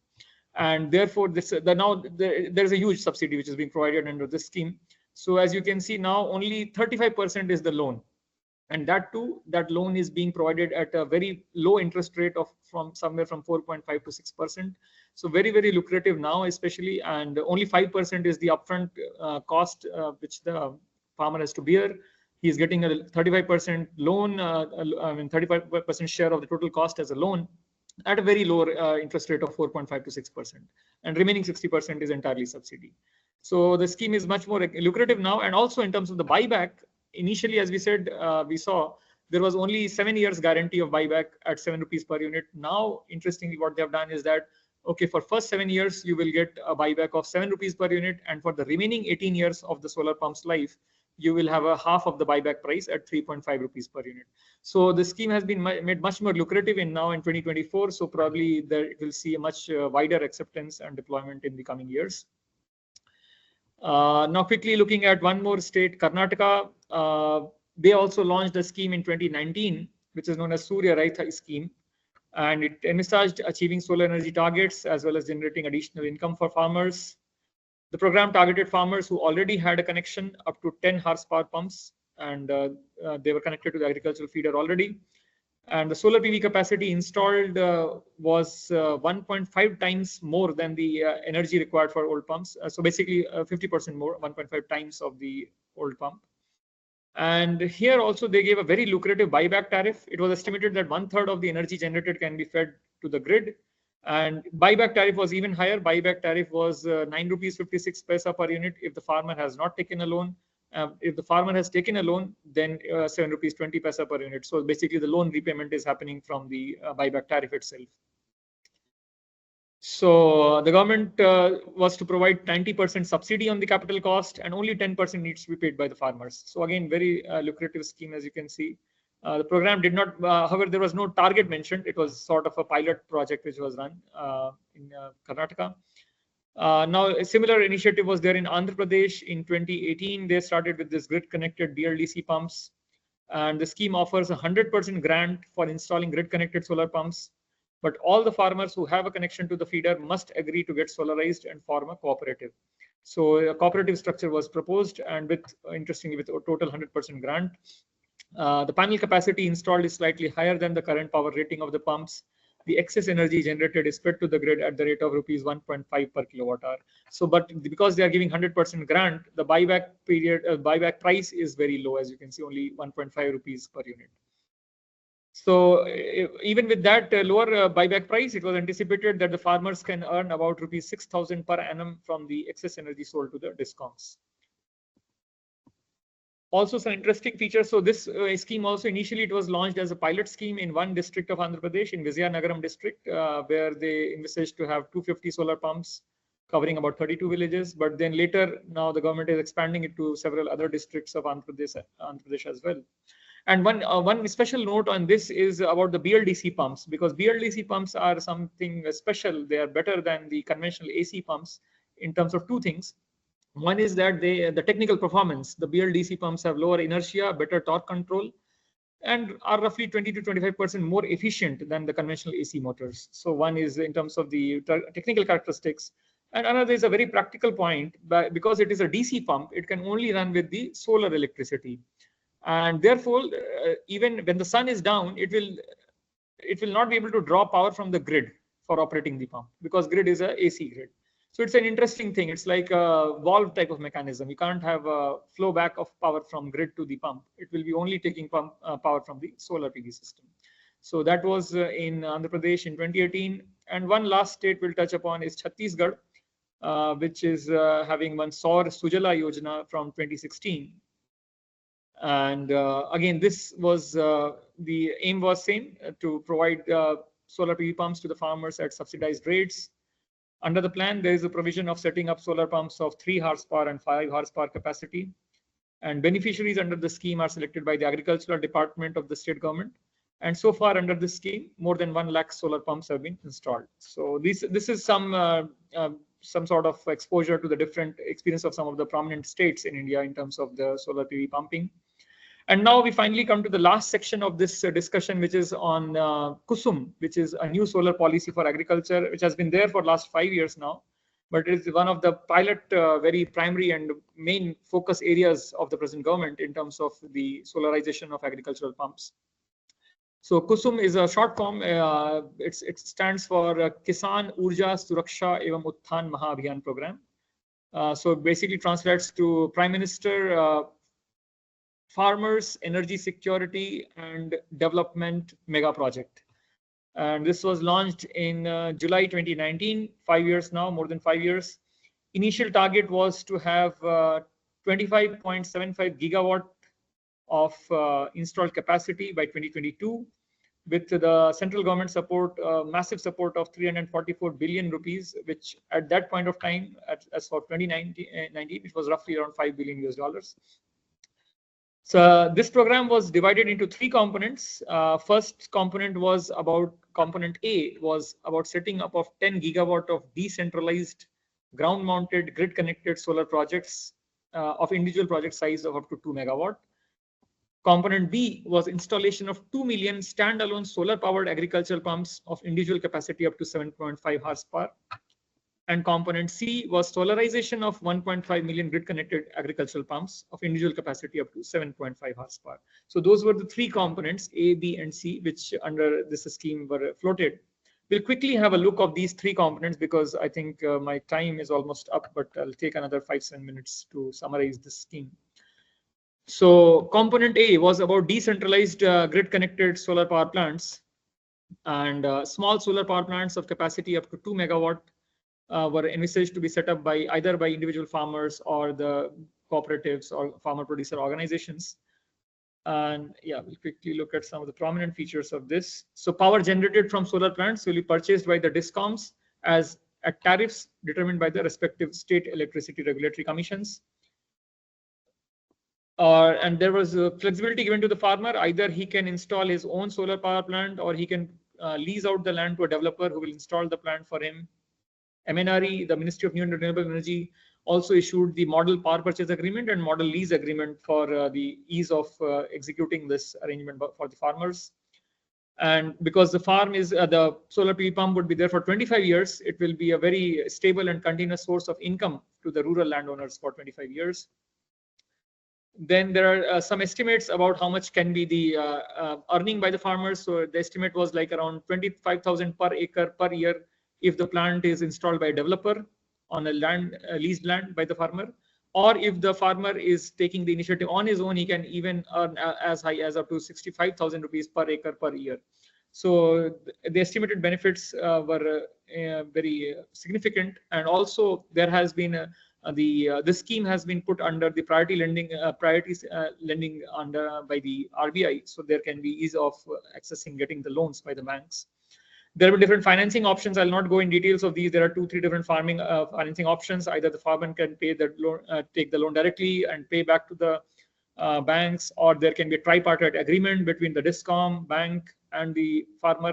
And therefore, there is a huge subsidy which is being provided under this scheme. So as you can see now, only 35% is the loan. And that too, that loan is being provided at a very low interest rate of somewhere from 4.5 to 6%. So very, very lucrative now, especially, and only 5% is the upfront cost which the farmer has to bear. He is getting a 35% loan, 35% share of the total cost as a loan at a very low interest rate of 4.5 to 6%. And remaining 60% is entirely subsidy. So the scheme is much more lucrative now. And also in terms of the buyback, initially, as we said, we saw there was only 7 years guarantee of buyback at 7 rupees per unit. Now, interestingly, what they have done is that, okay, for first 7 years, you will get a buyback of 7 rupees per unit. And for the remaining 18 years of the solar pump's life, you will have a half of the buyback price at 3.5 rupees per unit. So the scheme has been made much more lucrative now in 2024. So probably it will see a much wider acceptance and deployment in the coming years. Now, quickly looking at one more state, Karnataka, they also launched a scheme in 2019, which is known as Surya Raitha scheme. And it envisaged achieving solar energy targets as well as generating additional income for farmers. The program targeted farmers who already had a connection up to 10 horsepower pumps, and they were connected to the agricultural feeder already. And the solar PV capacity installed was 1.5 times more than the energy required for old pumps. So basically 50% more, 1.5 times of the old pump. And here also they gave a very lucrative buyback tariff. It was estimated that 1/3 of the energy generated can be fed to the grid. And buyback tariff was even higher. Buyback tariff was 9 rupees 56 paisa per unit if the farmer has not taken a loan. If the farmer has taken a loan, then 7 rupees 20 paisa per unit. So basically the loan repayment is happening from the buyback tariff itself. So the government was to provide 90% subsidy on the capital cost, and only 10% needs to be paid by the farmers. So again, very lucrative scheme, as you can see. The program did not, however, there was no target mentioned. It was sort of a pilot project which was run in Karnataka. Now, a similar initiative was there in Andhra Pradesh in 2018. They started with this grid-connected BLDC pumps. And the scheme offers a 100% grant for installing grid-connected solar pumps. But all the farmers who have a connection to the feeder must agree to get solarized and form a cooperative. So a cooperative structure was proposed, and interestingly, with a total 100% grant. The panel capacity installed is slightly higher than the current power rating of the pumps. The excess energy generated is fed to the grid at the rate of rupees 1.5 per kilowatt hour. So, but because they are giving 100% grant, the buyback price is very low, as you can see, only 1.5 rupees per unit. So even with that lower buyback price, it was anticipated that the farmers can earn about rupees 6,000 per annum from the excess energy sold to the discoms. Also, some interesting features. So this scheme also initially it was launched as a pilot scheme in one district of Andhra Pradesh, in Vizianagaram district, where they envisaged to have 250 solar pumps covering about 32 villages. But then later, now the government is expanding it to several other districts of Andhra Pradesh as well. And one special note on this is about the BLDC pumps, because BLDC pumps are something special. They are better than the conventional AC pumps in terms of two things. One is that the technical performance. The BLDC pumps have lower inertia, better torque control, and are roughly 20 to 25% more efficient than the conventional AC motors. So one is in terms of the technical characteristics. And another is a very practical point, because it is a DC pump, it can only run with the solar electricity. And therefore, even when the sun is down, it will not be able to draw power from the grid for operating the pump, because grid is a AC grid. So it's an interesting thing. It's like a valve type of mechanism. You can't have a flow back of power from grid to the pump. It will be only taking power from the solar PV system. So that was in Andhra Pradesh in 2018. And one last state we'll touch upon is Chhattisgarh, which is having one SAARC Sujala Yojana from 2016. And again, this was the aim was same, to provide solar PV pumps to the farmers at subsidized rates. Under the plan, there is a provision of setting up solar pumps of 3 horsepower and 5 horsepower capacity. And beneficiaries under the scheme are selected by the Agricultural Department of the state government. And so far under this scheme, more than 1 lakh solar pumps have been installed. So this is some sort of exposure to the different experience of some of the prominent states in India in terms of the solar PV pumping. And now we finally come to the last section of this discussion, which is on Kusum, which is a new solar policy for agriculture, which has been there for last 5 years now. But it is one of the pilot, very primary and main focus areas of the present government in terms of the solarization of agricultural pumps. So Kusum is a short form. It stands for Kisan Urja Suraksha Evam Utthan Mahabhiyan program. So basically translates to Prime Minister Farmers Energy Security and Development Mega Project. And this was launched in July 2019, 5 years now, more than 5 years. Initial target was to have 25.75 gigawatt of installed capacity by 2022, with the central government support, massive support of 344 billion rupees, which at that point of time, as for 2019, it was roughly around $5 billion US. So this program was divided into 3 components. First component was about, component A was about setting up of 10 gigawatt of decentralized ground-mounted grid-connected solar projects of individual project size of up to 2 megawatt. Component B was installation of 2 million standalone solar-powered agricultural pumps of individual capacity up to 7.5 horsepower. And component C was solarization of 1.5 million grid-connected agricultural pumps of individual capacity up to 7.5 horsepower. So those were the 3 components, A, B, and C, which under this scheme were floated. We'll quickly have a look of these 3 components because I think my time is almost up, but I'll take another 5-7 minutes to summarize this scheme. So component A was about decentralized grid-connected solar power plants, and small solar power plants of capacity up to 2 megawatt were envisaged to be set up by either by individual farmers or the cooperatives or farmer producer organizations. And yeah, we'll quickly look at some of the prominent features of this. So power generated from solar plants will be purchased by the DISCOMs as at tariffs determined by the respective state electricity regulatory commissions. And there was flexibility given to the farmer. Either he can install his own solar power plant or he can lease out the land to a developer who will install the plant for him. MNRE, the Ministry of New and Renewable Energy, also issued the model power purchase agreement and model lease agreement for the ease of executing this arrangement for the farmers. And because the farm is the solar PV pump would be there for 25 years, it will be a very stable and continuous source of income to the rural landowners for 25 years. Then there are some estimates about how much can be the earning by the farmers. So the estimate was like around 25,000 per acre per year if the plant is installed by a developer on a land, leased land by the farmer, or if the farmer is taking the initiative on his own, he can even earn as high as up to 65,000 rupees per acre per year. So the estimated benefits were very significant, and also there has been this scheme has been put under the priority lending lending under by the RBI, so there can be ease of accessing getting the loans by the banks. There were different financing options. I'll not go in details of these. There are 2-3 different financing options. Either the farmer can pay the loan, take the loan directly and pay back to the banks, or there can be a tripartite agreement between the DISCOM, bank, and the farmer,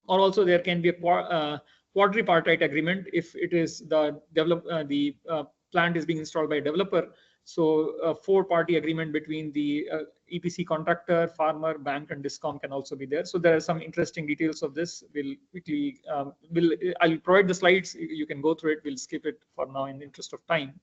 or also there can be a quadripartite agreement if it is the plant is being installed by a developer. So a 4-party agreement between the EPC contractor, farmer, bank, and DISCOM can also be there. So there are some interesting details of this. We'll quickly, I'll provide the slides. You can go through it. We'll skip it for now in the interest of time.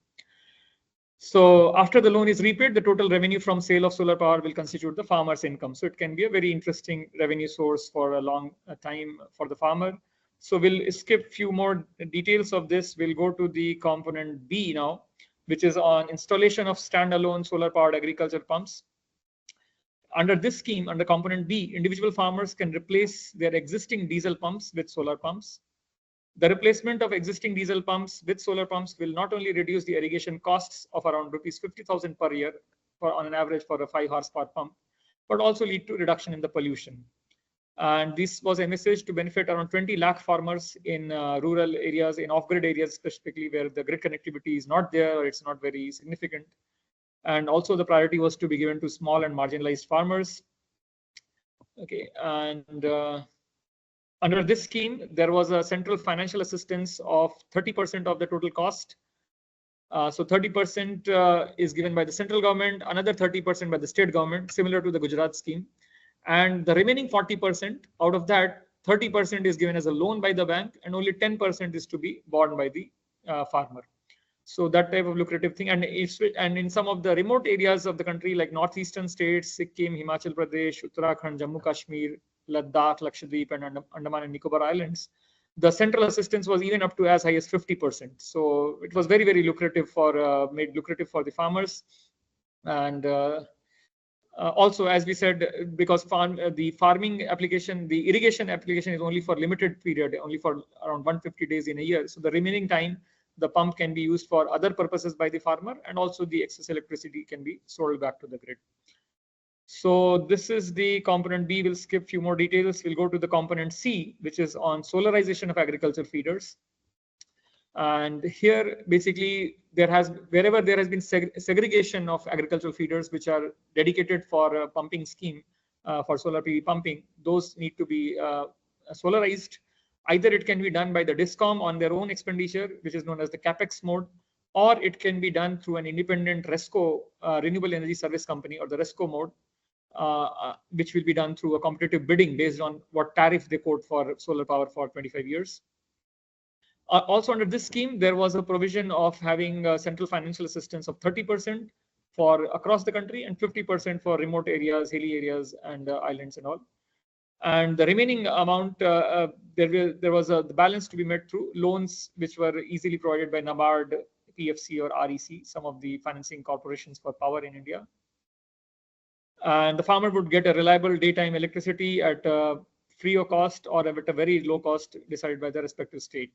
So after the loan is repaid, the total revenue from sale of solar power will constitute the farmer's income. So it can be a very interesting revenue source for a long time for the farmer. So we'll skip few more details of this. We'll go to the component B now, which is on installation of standalone solar powered agriculture pumps. Under this scheme, under component B, individual farmers can replace their existing diesel pumps with solar pumps. The replacement of existing diesel pumps with solar pumps will not only reduce the irrigation costs of around rupees 50,000 per year, on an average for a 5 horsepower pump, but also lead to reduction in the pollution. And this was envisaged to benefit around 20 lakh farmers in rural areas, in off-grid areas, specifically where the grid connectivity is not there or it's not very significant. And also the priority was to be given to small and marginalized farmers. Okay, and under this scheme, there was a central financial assistance of 30% of the total cost. So 30% is given by the central government, another 30% by the state government, similar to the Gujarat scheme. And the remaining 40%, out of that, 30% is given as a loan by the bank, and only 10% is to be borne by the farmer. So that type of lucrative thing. And in some of the remote areas of the country, like northeastern states, Sikkim, Himachal Pradesh, Uttarakhand, Jammu Kashmir, Ladakh, Lakshadweep, and Andaman and Nicobar Islands, the central assistance was even up to as high as 50%. So it was very, very lucrative made lucrative for the farmers. And also, as we said, because the farming application, the irrigation application is only for limited period, only for around 150 days in a year. So the remaining time, the pump can be used for other purposes by the farmer, and also the excess electricity can be sold back to the grid. So this is the component B. We'll skip a few more details. We'll go to the component C, which is on solarization of agricultural feeders. And here, basically, wherever there has been segregation of agricultural feeders which are dedicated for a pumping scheme for solar PV pumping, those need to be solarized. Either it can be done by the DISCOM on their own expenditure, which is known as the CAPEX mode, or it can be done through an independent RESCO, Renewable Energy Service Company, or the RESCO mode, which will be done through a competitive bidding based on what tariff they quote for solar power for 25 years. Also under this scheme, there was a provision of having central financial assistance of 30% for across the country and 50% for remote areas, hilly areas, and islands and all. And the remaining amount, there was the balance to be met through loans, which were easily provided by NABARD, PFC, or REC, some of the financing corporations for power in India. And the farmer would get a reliable daytime electricity at free of cost or at a very low cost decided by the respective state.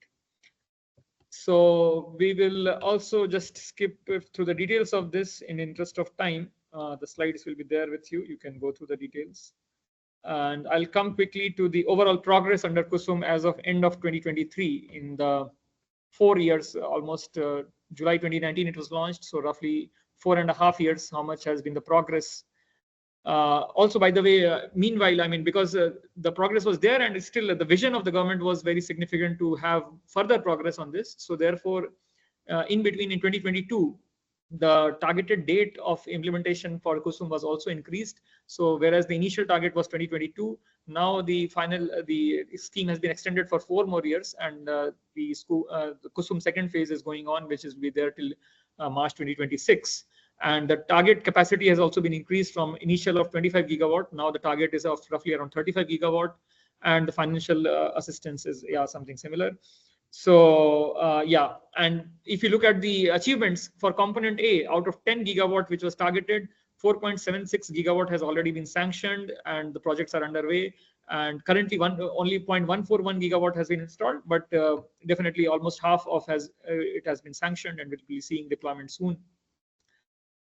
So we will also just skip through the details of this in interest of time. The slides will be there with you. You can go through the details. And I'll come quickly to the overall progress under KUSUM as of end of 2023. In the 4 years, almost July 2019 it was launched, so roughly 4.5 years, how much has been the progress. Also, by the way, meanwhile, I mean, because the progress was there, and it's still the vision of the government was very significant to have further progress on this. So therefore, in between, in 2022, the targeted date of implementation for KUSUM was also increased. So whereas the initial target was 2022, now the scheme has been extended for 4 more years, and the KUSUM second phase is going on, which is be there till March 2026. And the target capacity has also been increased from initial of 25 gigawatt. Now the target is of roughly around 35 gigawatt, and the financial assistance is something similar. So and if you look at the achievements for component A, out of 10 gigawatt which was targeted, 4.76 gigawatt has already been sanctioned, and the projects are underway. And currently only 0.141 gigawatt has been installed, but definitely almost half of it has been sanctioned, and we'll be seeing deployment soon.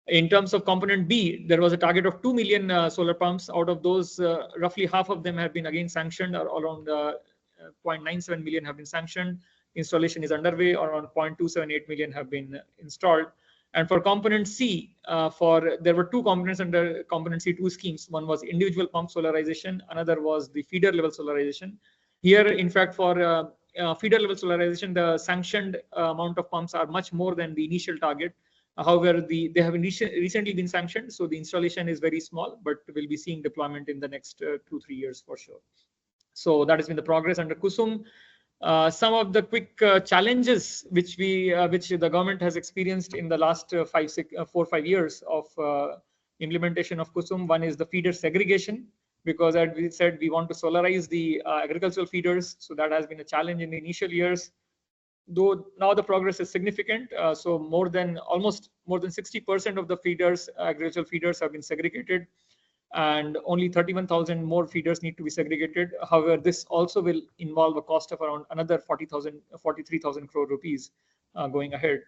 In terms of component B, there was a target of 2 million solar pumps. Out of those, roughly half of them have been again sanctioned, or around 0.97 million have been sanctioned. Installation is underway, or around 0.278 million have been installed. And for component C, there were 2 components under component C2 schemes. One was individual pump solarization, another was the feeder level solarization. Here, in fact, for feeder level solarization, the sanctioned amount of pumps are much more than the initial target. However, they have recently been sanctioned, so the installation is very small, but we'll be seeing deployment in the next 2-3 years for sure. So that has been the progress under KUSUM. Some of the quick challenges which the government has experienced in the last 4 or 5 years of implementation of KUSUM. One is the feeder segregation, because as we said, we want to solarize the agricultural feeders, so that has been a challenge in the initial years. Though now the progress is significant, so almost more than 60% of the agricultural feeders have been segregated, and only 31,000 more feeders need to be segregated. However, this also will involve a cost of around another 43,000 crore rupees going ahead.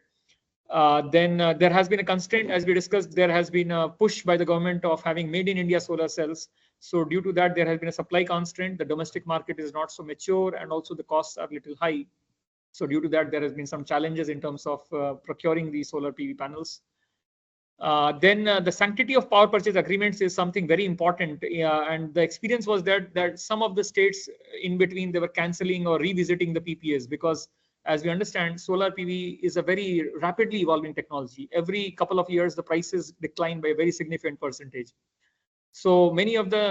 Then there has been a constraint, as we discussed. There has been a push by the government of having made in India solar cells. So due to that, there has been a supply constraint. The domestic market is not so mature, and also the costs are a little high. So due to that, there has been some challenges in terms of procuring the solar PV panels. Then the sanctity of power purchase agreements is something very important. And the experience was that some of the states in between, they were canceling or revisiting the PPAs, because as we understand, solar PV is a very rapidly evolving technology. Every couple of years, the prices decline by a very significant percentage. So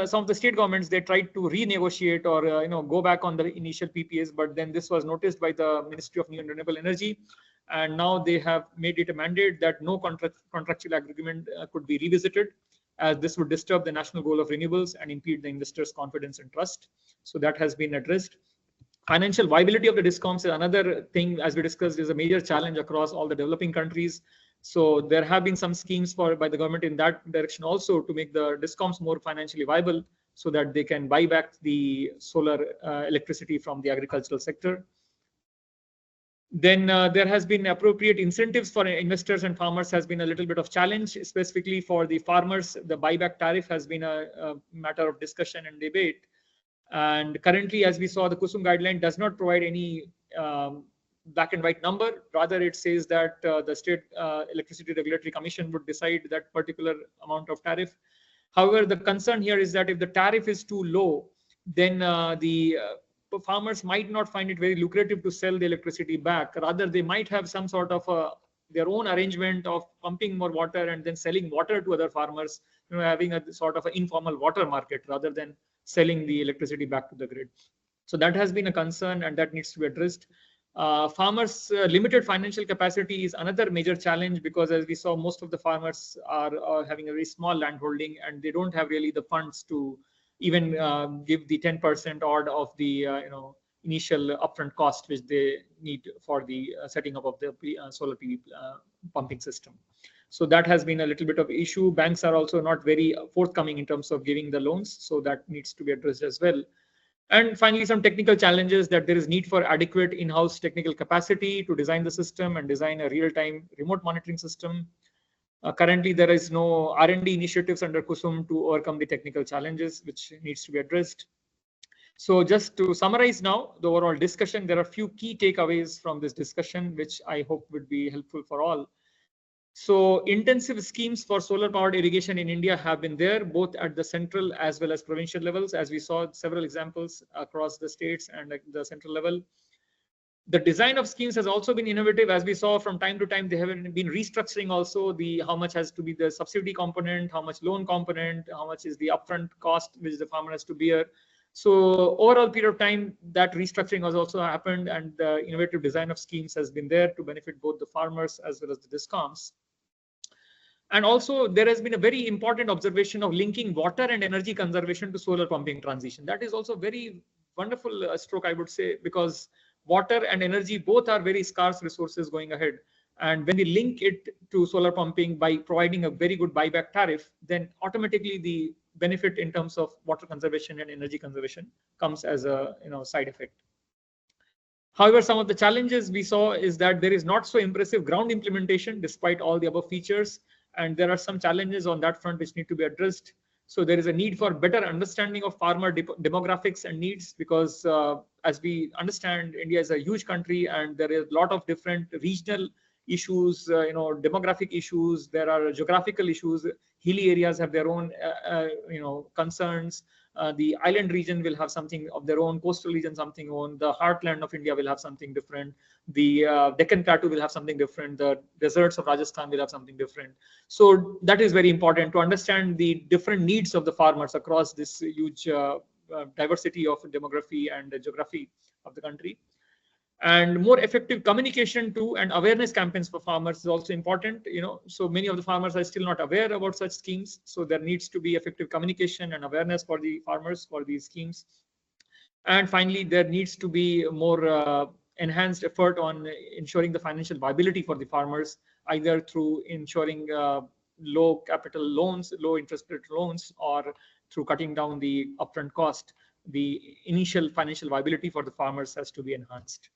some of the state governments, they tried to renegotiate or go back on the initial PPAs, but then this was noticed by the Ministry of New and Renewable Energy, and now they have made it a mandate that no contractual agreement could be revisited, as this would disturb the national goal of renewables and impede the investors' confidence and trust. So that has been addressed. Financial viability of the DISCOMs is another thing, as we discussed, is a major challenge across all the developing countries. So there have been some schemes by the government in that direction also, to make the DISCOMs more financially viable, so that they can buy back the solar electricity from the agricultural sector. Then there has been appropriate incentives for investors and farmers has been a little bit of challenge, specifically for the farmers. The buyback tariff has been a matter of discussion and debate. And currently, as we saw, the KUSUM guideline does not provide any black and white number. Rather, it says that the State Electricity Regulatory Commission would decide that particular amount of tariff. However, the concern here is that if the tariff is too low, then the farmers might not find it very lucrative to sell the electricity back. Rather, they might have some sort of their own arrangement of pumping more water and then selling water to other farmers, having a sort of an informal water market rather than selling the electricity back to the grid. So that has been a concern, and that needs to be addressed. Farmers' limited financial capacity is another major challenge, because as we saw, most of the farmers are having a very small land holding, and they don't have really the funds to even give the 10% odd of the initial upfront cost which they need for the setting up of the solar PV pumping system. So that has been a little bit of issue. Banks are also not very forthcoming in terms of giving the loans, so that needs to be addressed as well. And finally, some technical challenges, that there is need for adequate in-house technical capacity to design the system and design a real-time remote monitoring system. Currently, there is no R&D initiatives under KUSUM to overcome the technical challenges, which needs to be addressed. So just to summarize now the overall discussion, there are a few key takeaways from this discussion, which I hope would be helpful for all. So intensive schemes for solar powered irrigation in India have been there, both at the central as well as provincial levels, as we saw several examples across the states and at the central level. The design of schemes has also been innovative. As we saw, from time to time, they have been restructuring also how much has to be the subsidy component, how much loan component, how much is the upfront cost which the farmer has to bear. So overall period of time, that restructuring has also happened, and the innovative design of schemes has been there to benefit both the farmers as well as the DISCOMs. And also, there has been a very important observation of linking water and energy conservation to solar pumping transition. That is also very wonderful stroke, I would say, because water and energy both are very scarce resources going ahead. And when we link it to solar pumping by providing a very good buyback tariff, then automatically the benefit in terms of water conservation and energy conservation comes as a side effect. However, some of the challenges we saw is that there is not so impressive ground implementation despite all the above features. And there are some challenges on that front which need to be addressed. So there is a need for better understanding of farmer demographics and needs, because as we understand, India is a huge country and there is a lot of different regional issues, demographic issues. There are geographical issues. Hilly areas have their own, concerns. The island region will have something of their own, coastal region something own, the heartland of India will have something different, the Deccan Plateau will have something different, the deserts of Rajasthan will have something different. So that is very important to understand the different needs of the farmers across this huge diversity of demography and geography of the country. And more effective communication too, and awareness campaigns for farmers is also important. So many of the farmers are still not aware about such schemes. So there needs to be effective communication and awareness for the farmers for these schemes. And finally, there needs to be more enhanced effort on ensuring the financial viability for the farmers, either through ensuring low capital loans, low interest rate loans, or through cutting down the upfront cost. The initial financial viability for the farmers has to be enhanced.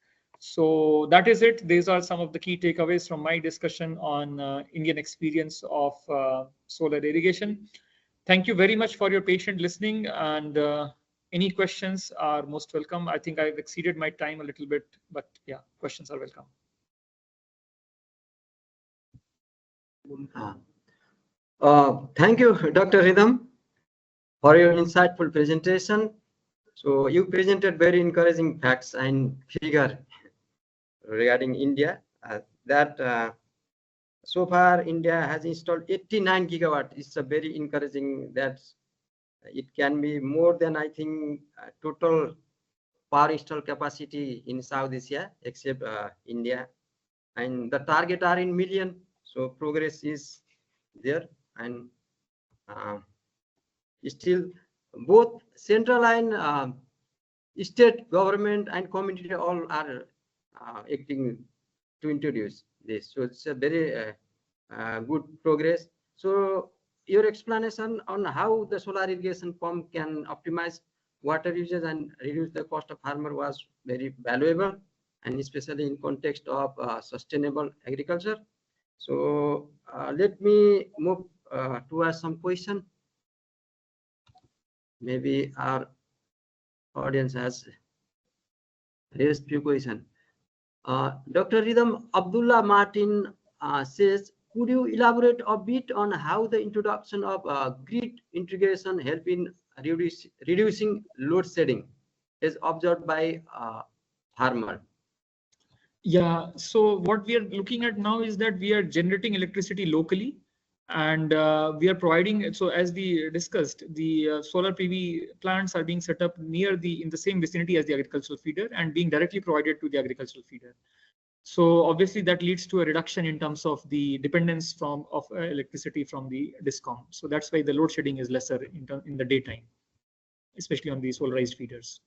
So that is it. These are some of the key takeaways from my discussion on Indian experience of solar irrigation. Thank you very much for your patient listening, and any questions are most welcome. I think I've exceeded my time a little bit, but yeah, questions are welcome. Thank you, Dr. Ridham, for your insightful presentation. So you presented very encouraging facts and figure regarding India. So far India has installed 89 gigawatt. It's a very encouraging that it can be more than, I think, total power install capacity in South Asia except India, and the target are in million. So progress is there, and still both central and state government and community all are acting to introduce this. So it's a very good progress. So your explanation on how the solar irrigation pump can optimize water usage and reduce the cost of farmer was very valuable, and especially in context of sustainable agriculture. So let me move towards some question. Maybe our audience has raised few questions. Dr. Ridham, Abdullah Martin says, could you elaborate a bit on how the introduction of grid integration help in reducing load shedding is observed by farmer? Yeah, so what we are looking at now is that we are generating electricity locally, and we are providing, so as we discussed, the solar PV plants are being set up near in the same vicinity as the agricultural feeder and being directly provided to the agricultural feeder. So obviously that leads to a reduction in terms of the dependence of electricity from the DISCOM. So that's why the load shedding is lesser in the daytime, especially on the solarized feeders.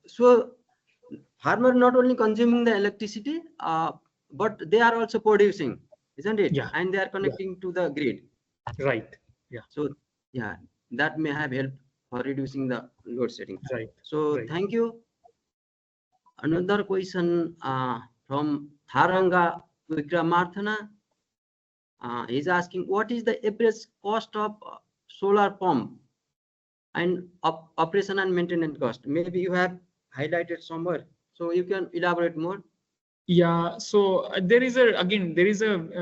So farmer not only consuming the electricity, but they are also producing, isn't it? Yeah. And they are connecting to the grid. Right. Yeah. So yeah, that may have helped for reducing the load shedding. Right. So right. Thank you. Another question from Tharanga Vikramarthana. He's asking, what is the average cost of solar pump and operation and maintenance cost? Maybe you have highlighted somewhere, so you can elaborate more. Yeah, so there is a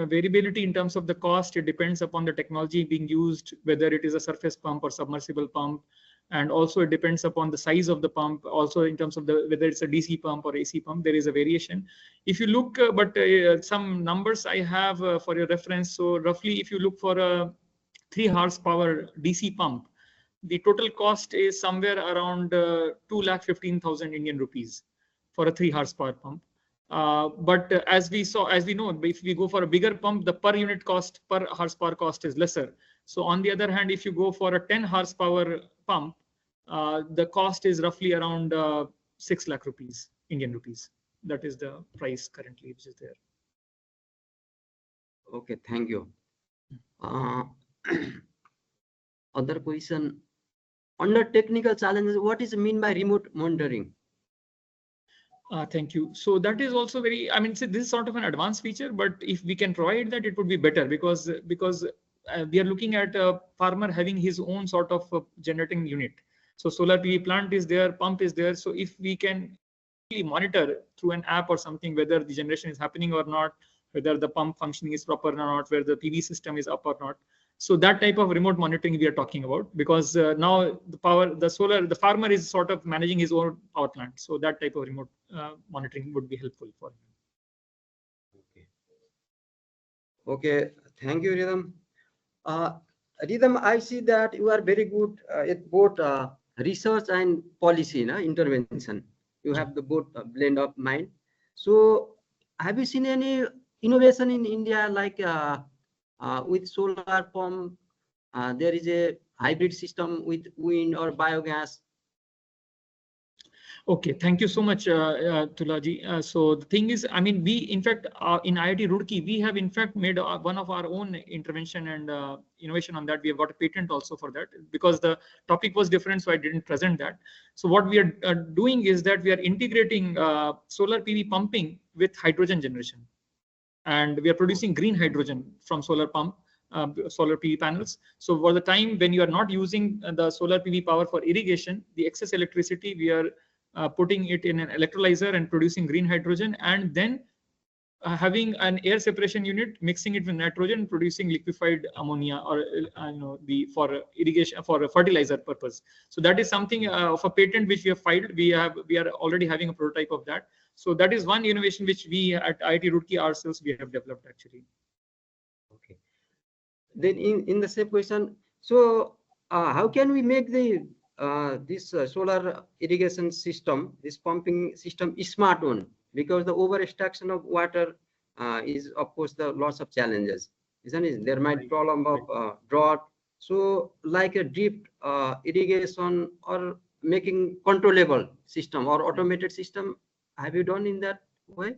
variability in terms of the cost. It depends upon the technology being used, whether it is a surface pump or submersible pump, and also it depends upon the size of the pump. Also in terms of whether it's a DC pump or AC pump, there is a variation. If you look, some numbers I have for your reference. So roughly, if you look for a 3 horsepower DC pump, the total cost is somewhere around 2,15,000 Indian rupees for a 3 horsepower pump. As we know, if we go for a bigger pump, the per unit cost, per horsepower cost is lesser. So on the other hand, if you go for a 10 horsepower pump, the cost is roughly around 6 lakh rupees, Indian rupees. That is the price currently which is there. Okay, thank you. Other question, under technical challenges, what is mean by remote monitoring? Thank you. So that is also very, I mean, this is sort of an advanced feature, but if we can provide that, it would be better, because we are looking at a farmer having his own sort of generating unit. So solar PV plant is there, pump is there. So if we can monitor through an app or something whether the generation is happening or not, whether the pump functioning is proper or not, whether the PV system is up or not. So that type of remote monitoring we are talking about, because now the farmer is sort of managing his own power plant. So that type of remote monitoring would be helpful for him. Okay, thank you, Ridham. Ridham, I see that you are very good at both research and policy intervention. You have the both blend of mind. So have you seen any innovation in India, like with solar pump? There is a hybrid system with wind or biogas. Okay, thank you so much, Tulaji. So the thing is, I mean, we in fact in IIT Roorkee, we have in fact made one of our own intervention and innovation on that. We have got a patent also for that because the topic was different, so I didn't present that. So what we are doing is that we are integrating solar PV pumping with hydrogen generation, and we are producing green hydrogen from solar pump. Solar PV panels. So for the time when you are not using the solar PV power for irrigation, the excess electricity we are putting it in an electrolyzer and producing green hydrogen, and then having an air separation unit, mixing it with nitrogen, producing liquefied ammonia, or the for irrigation for a fertilizer purpose. So that is something of a patent which we have filed. We are already having a prototype of that. So that is one innovation which we at IIT Roorkee ourselves we have developed actually. Okay. Then in the same question, so how can we make the this solar irrigation system, this pumping system, is smart one? Because the over extraction of water is of course the lots of challenges, isn't it? There might be problem of drought. So like a drip irrigation or making controllable system or automated system, have you done in that way?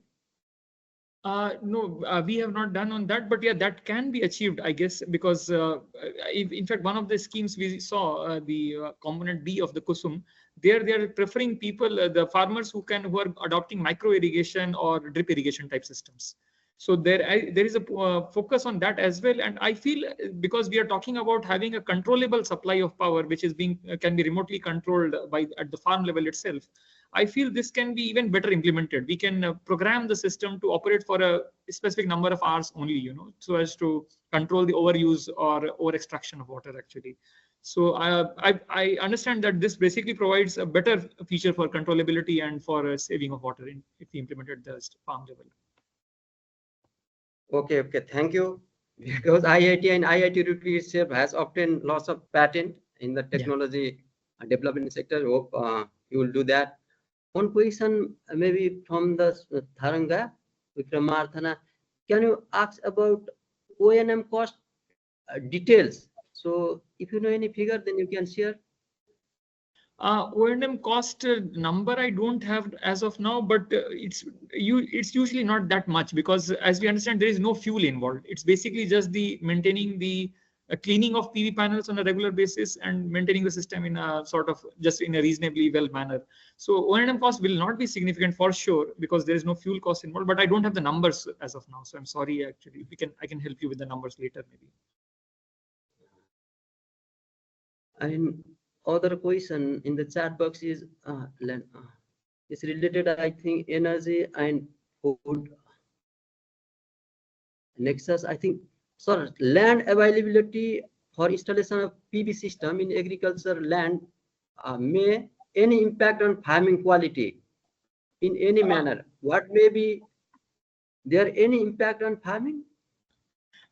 No, we have not done on that, but yeah, that can be achieved, I guess, because in fact, one of the schemes we saw, the component B of the Kusum, they are preferring people, the farmers who are adopting micro irrigation or drip irrigation type systems. So there is a focus on that as well, and I feel because we are talking about having a controllable supply of power, which is can be remotely controlled at the farm level itself. I feel this can be even better implemented. We can program the system to operate for a specific number of hours only, so as to control the overuse or over extraction of water actually. So I understand that this basically provides a better feature for controllability and for saving of water if we implemented the farm level. Okay, thank you. Because IIT and IIT Roorkee itself has obtained lots of patent in the technology development sector. Hope you will do that. One question maybe from the Tharanga, Vikramarthana. Can you ask about O&M cost details? So if you know any figure, then you can share. O&M cost number I don't have as of now, but it's usually not that much because as we understand there is no fuel involved. It's basically just the maintaining the cleaning of PV panels on a regular basis and maintaining the system in a sort of just in a reasonably well manner. So O&M cost will not be significant for sure because there is no fuel cost involved, but I don't have the numbers as of now. So I'm sorry, actually, I can help you with the numbers later maybe. And other question in the chat box is it's related, I think, energy and food nexus. I think, sorry, land availability for installation of PV system in agriculture land may any impact on farming quality in any manner. What may be there any impact on farming?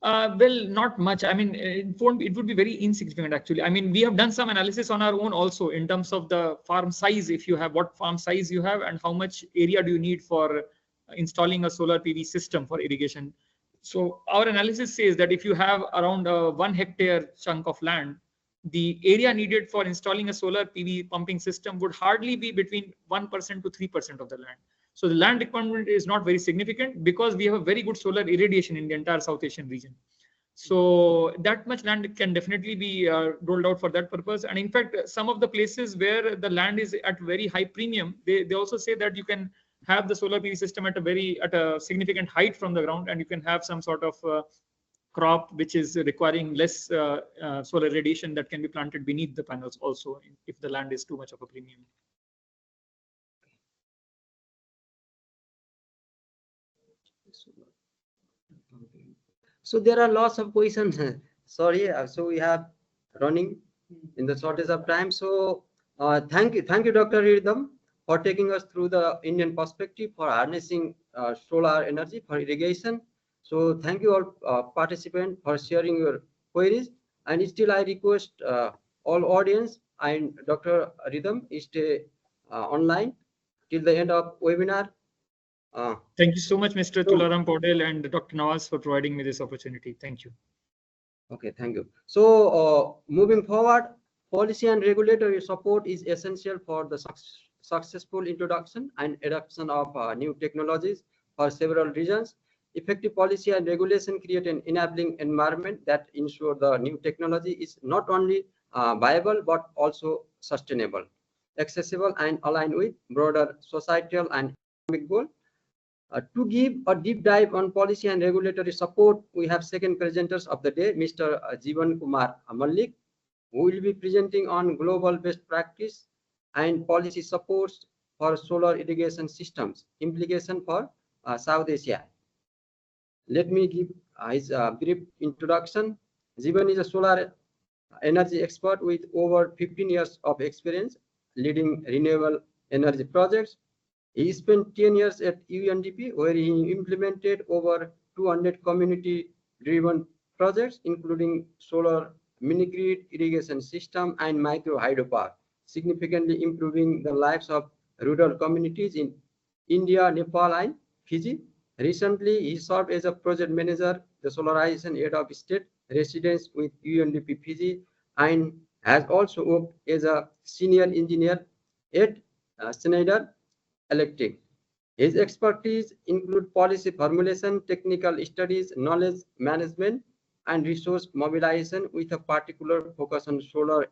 Well, not much. I mean, it would be very insignificant actually. I mean, we have done some analysis on our own also in terms of the farm size, if you have what farm size you have and how much area do you need for installing a solar PV system for irrigation. So our analysis says that if you have around 1 hectare chunk of land, the area needed for installing a solar PV pumping system would hardly be between 1% to 3% of the land. So the land requirement is not very significant because we have a very good solar irradiation in the entire South Asian region. So that much land can definitely be rolled out for that purpose. And in fact, some of the places where the land is at very high premium, they also say that you can have the solar PV system at a significant height from the ground, and you can have some sort of crop which is requiring less solar radiation that can be planted beneath the panels also if the land is too much of a premium. So there are lots of questions. Sorry, so we have running in the shortage of time. So thank you, Dr. Ridham, for taking us through the Indian perspective for harnessing solar energy for irrigation. So thank you all participants for sharing your queries. And still I request all audience and Dr. Ridham stay online till the end of webinar. Thank you so much, Mr. Tularam Paudel and Dr. Nawaz for providing me this opportunity. Thank you. Okay, thank you. So moving forward, policy and regulatory support is essential for the successful introduction and adoption of new technologies for several reasons. Effective policy and regulation create an enabling environment that ensure the new technology is not only viable but also sustainable, accessible, and aligned with broader societal and economic goals. To give a deep dive on policy and regulatory support, we have second presenters of the day, Mr. Jeevan Kumar Malik, who will be presenting on global best practice and policy supports for solar irrigation systems, implication for South Asia. Let me give his brief introduction. Jeevan is a solar energy expert with over 15 years of experience leading renewable energy projects. He spent 10 years at UNDP, where he implemented over 200 community-driven projects, including solar mini-grid, irrigation system, and micro hydropower, significantly improving the lives of rural communities in India, Nepal, and Fiji. Recently, he served as a project manager, the solarization aid of state residents with UNDP Fiji, and has also worked as a senior engineer at Schneider Electric. His expertise include policy formulation, technical studies, knowledge management, and resource mobilization with a particular focus on solar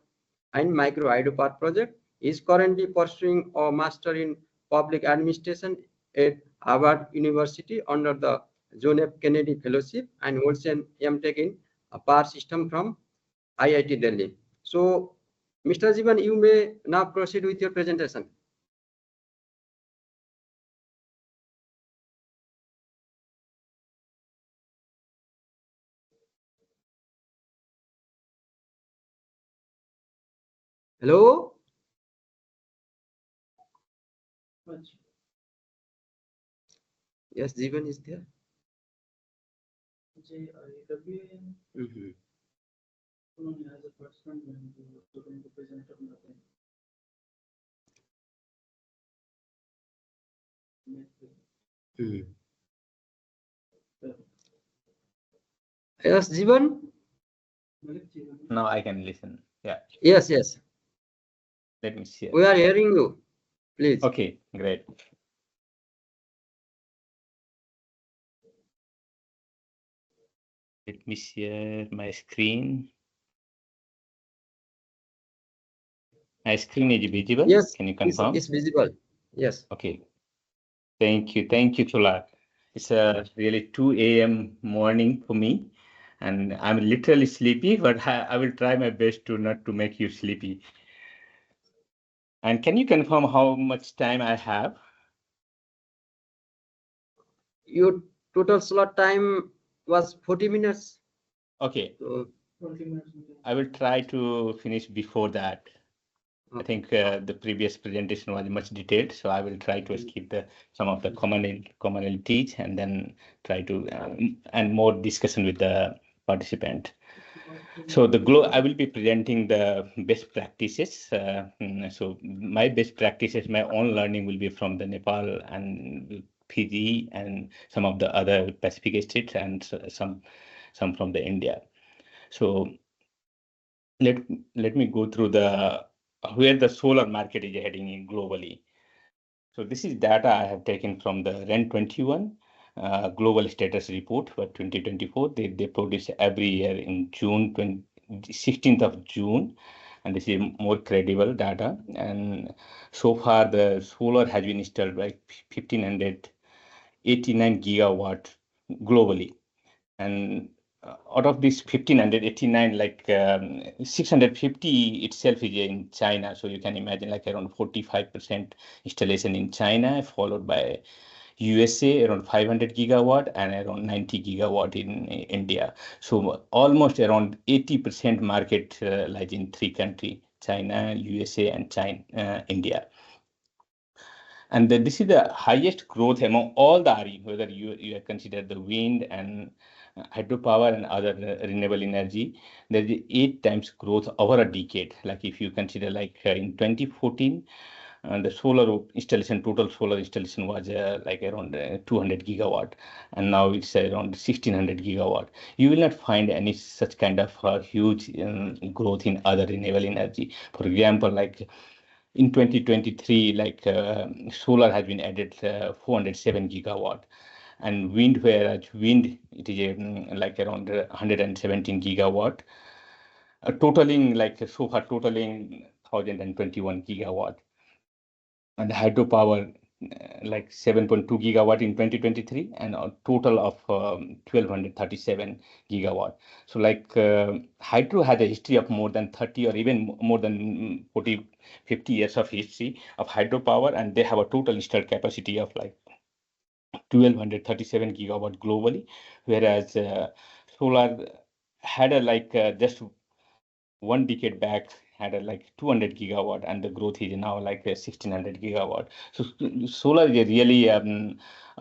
and micro hydropower project. He is currently pursuing a master in public administration at Harvard University under the John F. Kennedy Fellowship and holds an MTech in power system from IIT Delhi. So, Mr. Jeevan, you may now proceed with your presentation. Hello? Yes, Jeevan is there. Mm-hmm. Mm. Yes, Jeevan? Now I can listen. Yeah. Yes, yes. Let me see. We are hearing you. Please. Okay, great. Let me share my screen. My screen is visible? Yes. Can you confirm? It's visible. Yes. Okay. Thank you. Thank you, Tula. It's really 2 a.m. morning for me, and I'm literally sleepy, but I will try my best to not to make you sleepy. And can you confirm how much time I have? Your total slot time was 40 minutes. Okay. So, I will try to finish before that. I think the previous presentation was much detailed, so I will try to skip some of the commonalities and then try to and more discussion with the participant. So I will be presenting the best practices. So my best practices, my own learning will be from the Nepal and Fiji and some of the other Pacific states and some from the India. So let me go through where the solar market is heading in globally. So this is data I have taken from the REN 21 Global Status Report for 2024. They produce every year in 16th of June, and this is more credible data. And so far, the solar has been installed by 1,589 gigawatt globally, and out of this 1,589, like 650 itself is in China. So you can imagine like around 45% installation in China, followed by USA around 500 gigawatt and around 90 gigawatt in India. So almost around 80% market lies in three countries, China, USA, and India. And this is the highest growth among all the RE, whether you consider the wind and hydropower and other renewable energy. There is 8 times growth over a decade. Like if you consider like in 2014, the total solar installation was like around 200 gigawatt, and now it's around 1,600 gigawatt. You will not find any such kind of huge growth in other renewable energy. For example, like in 2023, like solar has been added 407 gigawatt, and wind, whereas wind it is like around 117 gigawatt, totaling like so far totaling 1021 gigawatt, and hydropower like 7.2 gigawatt in 2023, and a total of 1237 gigawatt. So like hydro has a history of more than 30 or even more than 40, 50 years of history of hydropower, and they have a total installed capacity of like 1237 gigawatt globally, whereas solar had a like just 1 decade back had a like 200 gigawatt, and the growth is now like 1600 gigawatt. So solar is really a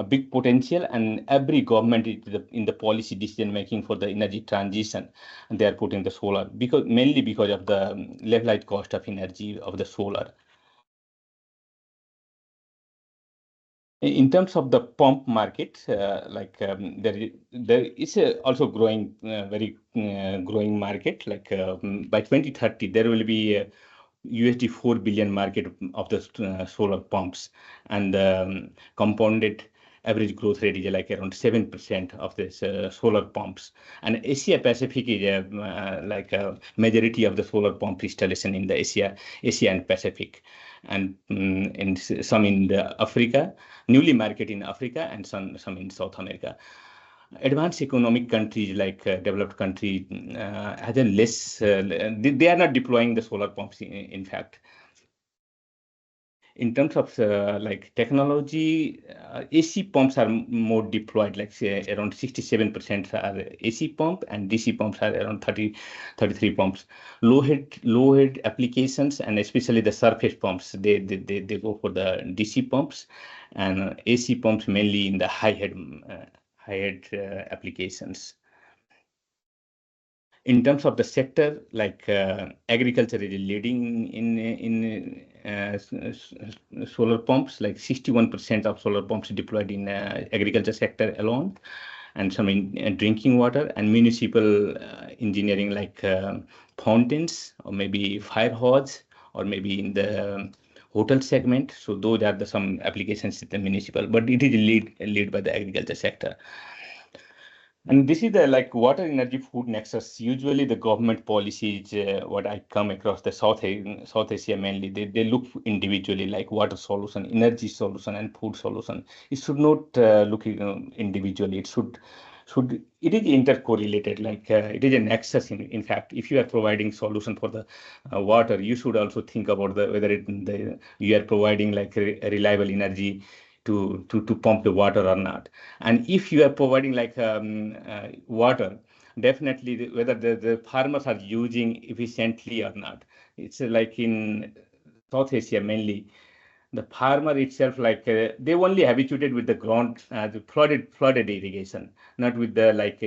big potential, and every government in the policy decision making for the energy transition, and they are putting the solar mainly because of the levelized cost of energy of the solar. In terms of the pump market, there is also growing, very growing market. Like by 2030, there will be USD 4 billion market of the solar pumps, and compounded average growth rate is like around 7% of this solar pumps. And Asia Pacific is like a majority of the solar pump installation in the Asia and Pacific, and in some in the Africa, newly market in Africa, and some in South America. Advanced economic countries like developed countries has a less, they are not deploying the solar pumps in fact. In terms of like technology, AC pumps are more deployed, like say around 67% are AC pump, and DC pumps are around 33 pumps. Low head applications, and especially the surface pumps, they go for the DC pumps, and AC pumps mainly in the high head applications. In terms of the sector, like agriculture is leading in solar pumps, like 61% of solar pumps deployed in agriculture sector alone, and some in drinking water and municipal engineering, like fountains or maybe fire hose, or maybe in the hotel segment. So those are some applications in the municipal, but it is lead by the agriculture sector. And this is the like water, energy, food nexus. Usually the government policies, what I come across the South Asia mainly, they look individually, like water solution, energy solution, and food solution. It should not look individually. It it is intercorrelated, like it is a nexus. In fact, if you are providing solution for the water, you should also think about whether you are providing like reliable energy to pump the water or not. And if you are providing like water, definitely whether the farmers are using efficiently or not. It's like in South Asia mainly, the farmer itself, like they only habituated with the ground, the flooded irrigation, not with the like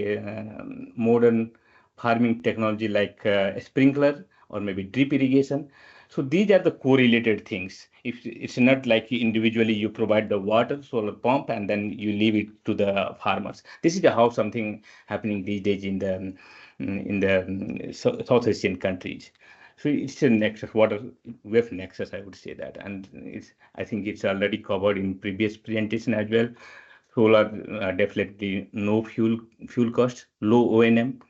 modern farming technology like sprinkler or maybe drip irrigation. So these are the correlated things. If it's not like individually you provide the water, solar pump, and then you leave it to the farmers. This is how something happening these days in the South Asian countries. So it's a nexus, water wave nexus, I would say that, and I think it's already covered in previous presentation as well. Solar definitely no fuel cost, low O&M.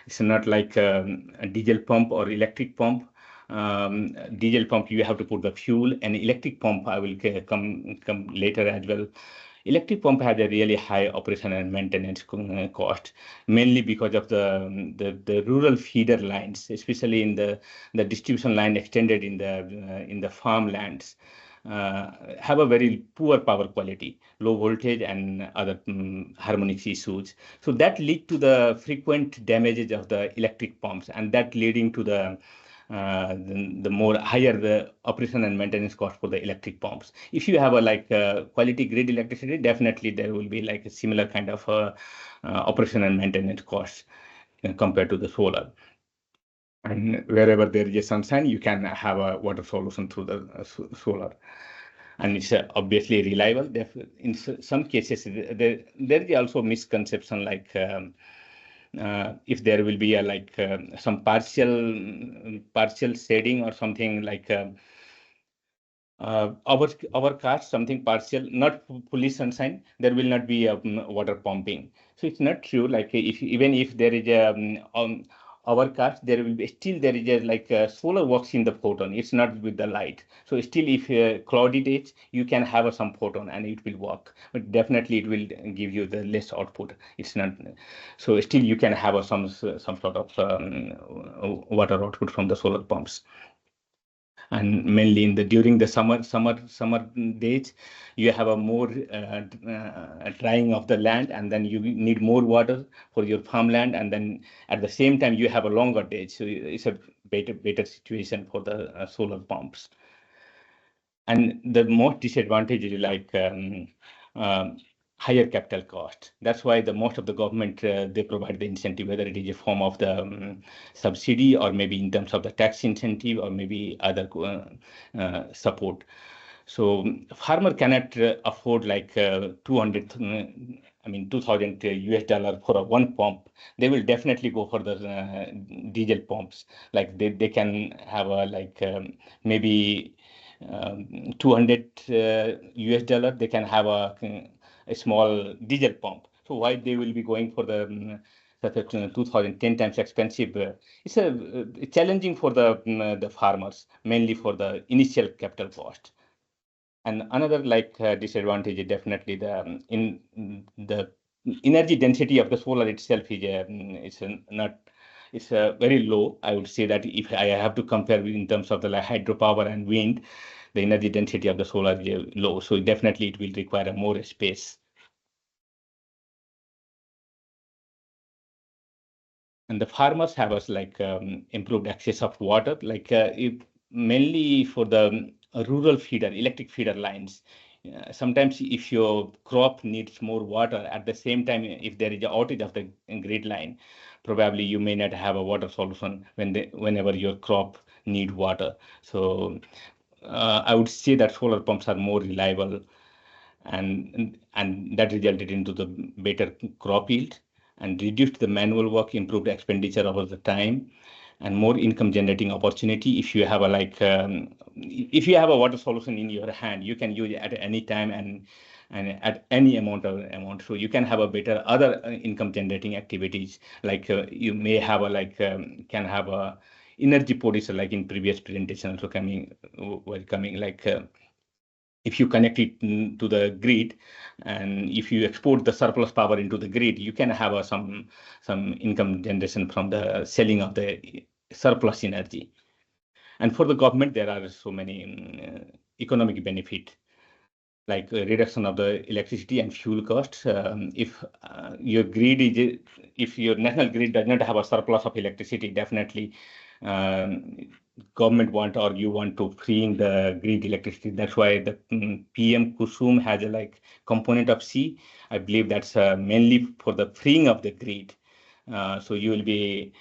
It's not like a diesel pump or electric pump. Diesel pump, you have to put the fuel, and electric pump, I will come later as well. Electric pump has a really high operation and maintenance cost, mainly because of the rural feeder lines, especially in the distribution line extended in the farmlands. Have a very poor power quality, low voltage, and other harmonics issues. So that lead to the frequent damages of the electric pumps, and that leading to the more higher the operation and maintenance cost for the electric pumps. If you have a like quality grid electricity, definitely there will be like a similar kind of operation and maintenance costs compared to the solar. And wherever there is a sunshine, you can have a water solution through the solar. And it's obviously reliable. In some cases, there is also misconception like if there will be a some partial shading or something like our cars, something partial, not fully sunshine, there will not be water pumping. So it's not true. Like if even if there is a our cars, there will be still there is solar works in the photon. It's not with the light. So still, if cloudy days, you can have some photon and it will work. But definitely, it will give you the less output. It's not. So still, you can have some sort of water output from the solar pumps. And mainly during the summer days, you have a more drying of the land, and then you need more water for your farmland, and then at the same time you have a longer days. So it's a better situation for the solar pumps. And the most disadvantage is higher capital cost. That's why most of the government they provide the incentive, whether it is a form of the subsidy or maybe in terms of the tax incentive or maybe other support. So farmer cannot afford 2,000 US dollar for one pump. They will definitely go for the diesel pumps. Like they can have maybe 200 US dollar. They can have a small diesel pump. So why they will be going for the 2,010 times expensive? It's challenging for the farmers, mainly for the initial capital cost. And another disadvantage is definitely the energy density of the solar itself is it's very low. I would say that if I have to compare in terms of the hydropower and wind, the energy density of the solar is low. So definitely it will require more space. And the farmers have improved access of water, mainly for the rural feeder, electric feeder lines. Sometimes if your crop needs more water, at the same time, if there is an outage of the grid line, probably you may not have a water solution whenever your crop need water. So I would say that solar pumps are more reliable, and that resulted into the better crop yield and reduced the manual work, improved expenditure over the time, and more income generating opportunity. If you have if you have a water solution in your hand, you can use it at any time and at any amount. So you can have a better other income generating activities. You may have can have a energy producer, like in previous presentation also coming. If you connect it to the grid, and if you export the surplus power into the grid, you can have some income generation from the selling of the surplus energy. And for the government, there are so many economic benefit, like reduction of the electricity and fuel costs. If your national grid does not have a surplus of electricity, definitely government or you want to freeing the grid electricity. That's why the PM Kusum has a component of C. I believe that's mainly for the freeing of the grid. So you will be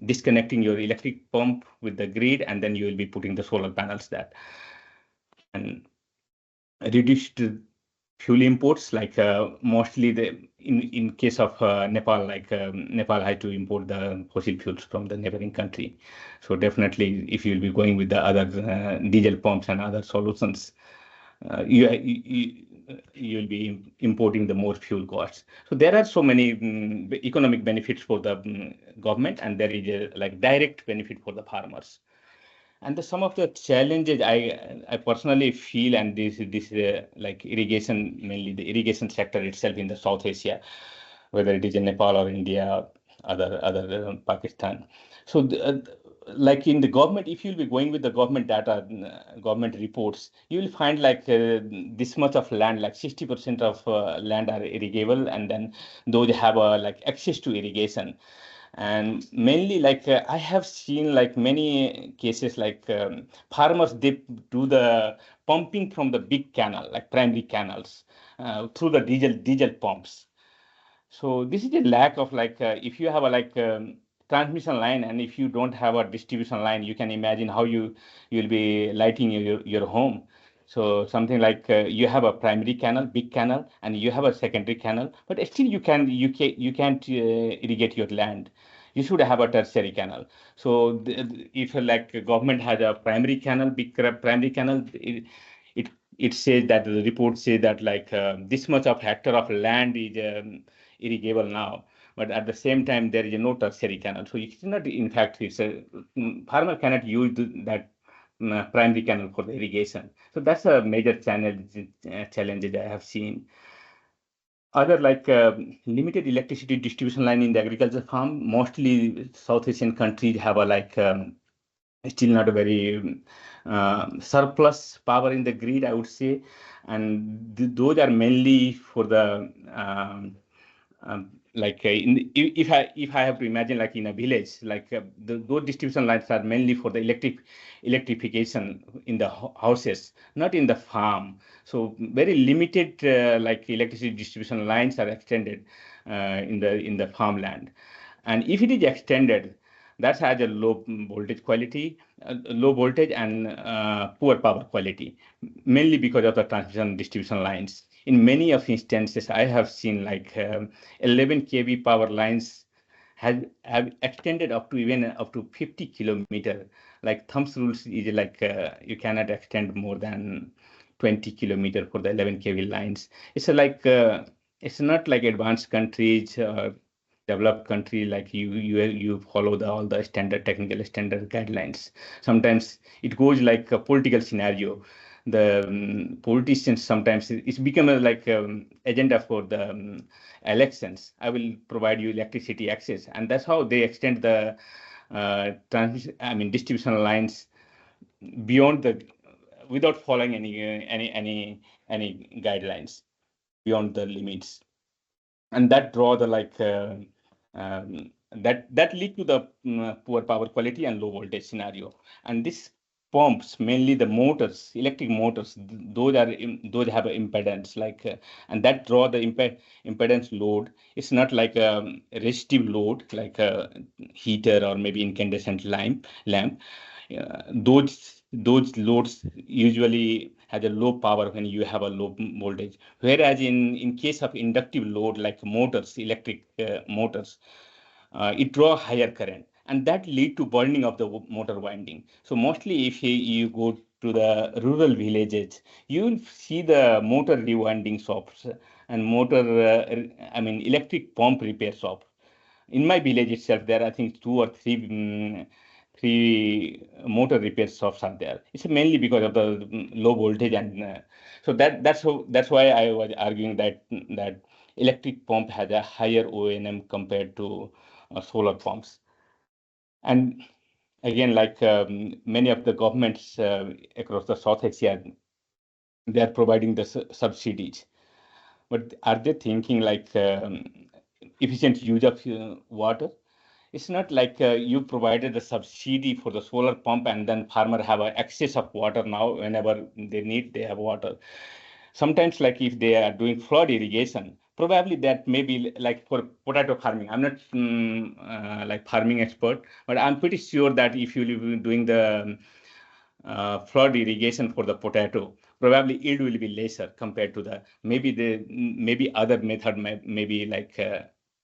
disconnecting your electric pump with the grid, and then you will be putting the solar panels there. And reduced fuel imports, mostly in case of Nepal, Nepal had to import the fossil fuels from the neighboring country. So definitely, if you'll be going with the other diesel pumps and other solutions, you'll be importing the more fuel costs. So there are so many economic benefits for the government, and there is a direct benefit for the farmers. And some of the challenges I personally feel, and this irrigation, mainly the irrigation sector itself in the South Asia, whether it is in Nepal or India, other Pakistan. So in the government, if you'll be going with the government data, government reports, you will find this much of land, 60% of land are irrigable, and then those have access to irrigation. And mainly I have seen many cases farmers, they do the pumping from the big canal, primary canals, through the diesel pumps. So this is a lack of if you have a transmission line, and if you don't have a distribution line, you can imagine how you'll be lighting your home. So something like you have a primary canal, big canal, and you have a secondary canal, but still you can't irrigate your land. You should have a tertiary canal. So if like government has a primary canal, big primary canal, it says that the report says that like this much of hectare of land is irrigable now, but at the same time there is no tertiary canal. So you cannot, in fact, farmer cannot use that primary canal for the irrigation. So that's a major challenges I have seen. Other like limited electricity distribution line in the agriculture farm. Mostly South Asian countries have a like still not a very surplus power in the grid, I would say, and those are mainly for the like if I have to imagine like in a village, like those distribution lines are mainly for the electrification in the houses, not in the farm. So very limited like electricity distribution lines are extended in the farmland, and if it is extended, that has a low voltage quality, low voltage and poor power quality, mainly because of the transmission distribution lines. In many of instances, I have seen like 11 kV power lines have extended up to even up to 50 kilometer. Like thumbs rules is like you cannot extend more than 20 kilometer for the 11 kV lines. It's like it's not like advanced countries. Developed country like you follow all the standard technical standard guidelines. Sometimes it goes like a political scenario. The politicians sometimes it's become a like agenda for the elections. I will provide you electricity access, and that's how they extend the distribution lines beyond the without following any guidelines beyond the limits, and that draw the like that lead to the poor power quality and low voltage scenario. And this pumps, mainly the motors, electric motors, those have an impedance like and that draw the impedance load. It's not like a resistive load like a heater or maybe incandescent lamp. Those loads usually has a low power when you have a low voltage, whereas in case of inductive load like motors, electric motors, it draw higher current, and that lead to burning of the motor winding. So mostly if you go to the rural villages, you will see the motor rewinding shops and electric pump repair shops. In my village itself, there are, I think, two or three motor repair shops are there. It's mainly because of the low voltage, and so that's why I was arguing that electric pump has a higher O&M compared to solar pumps. And again, like many of the governments across the South Asia, they are providing the subsidies, but are they thinking like efficient use of water? It's not like you provided the subsidy for the solar pump and then farmer have an excess of water now. Whenever they need, they have water. Sometimes like if they are doing flood irrigation, probably that may be like for potato farming. I'm not like farming expert, but I'm pretty sure that if you will be doing the flood irrigation for the potato, probably yield will be lesser compared to the maybe other method, maybe like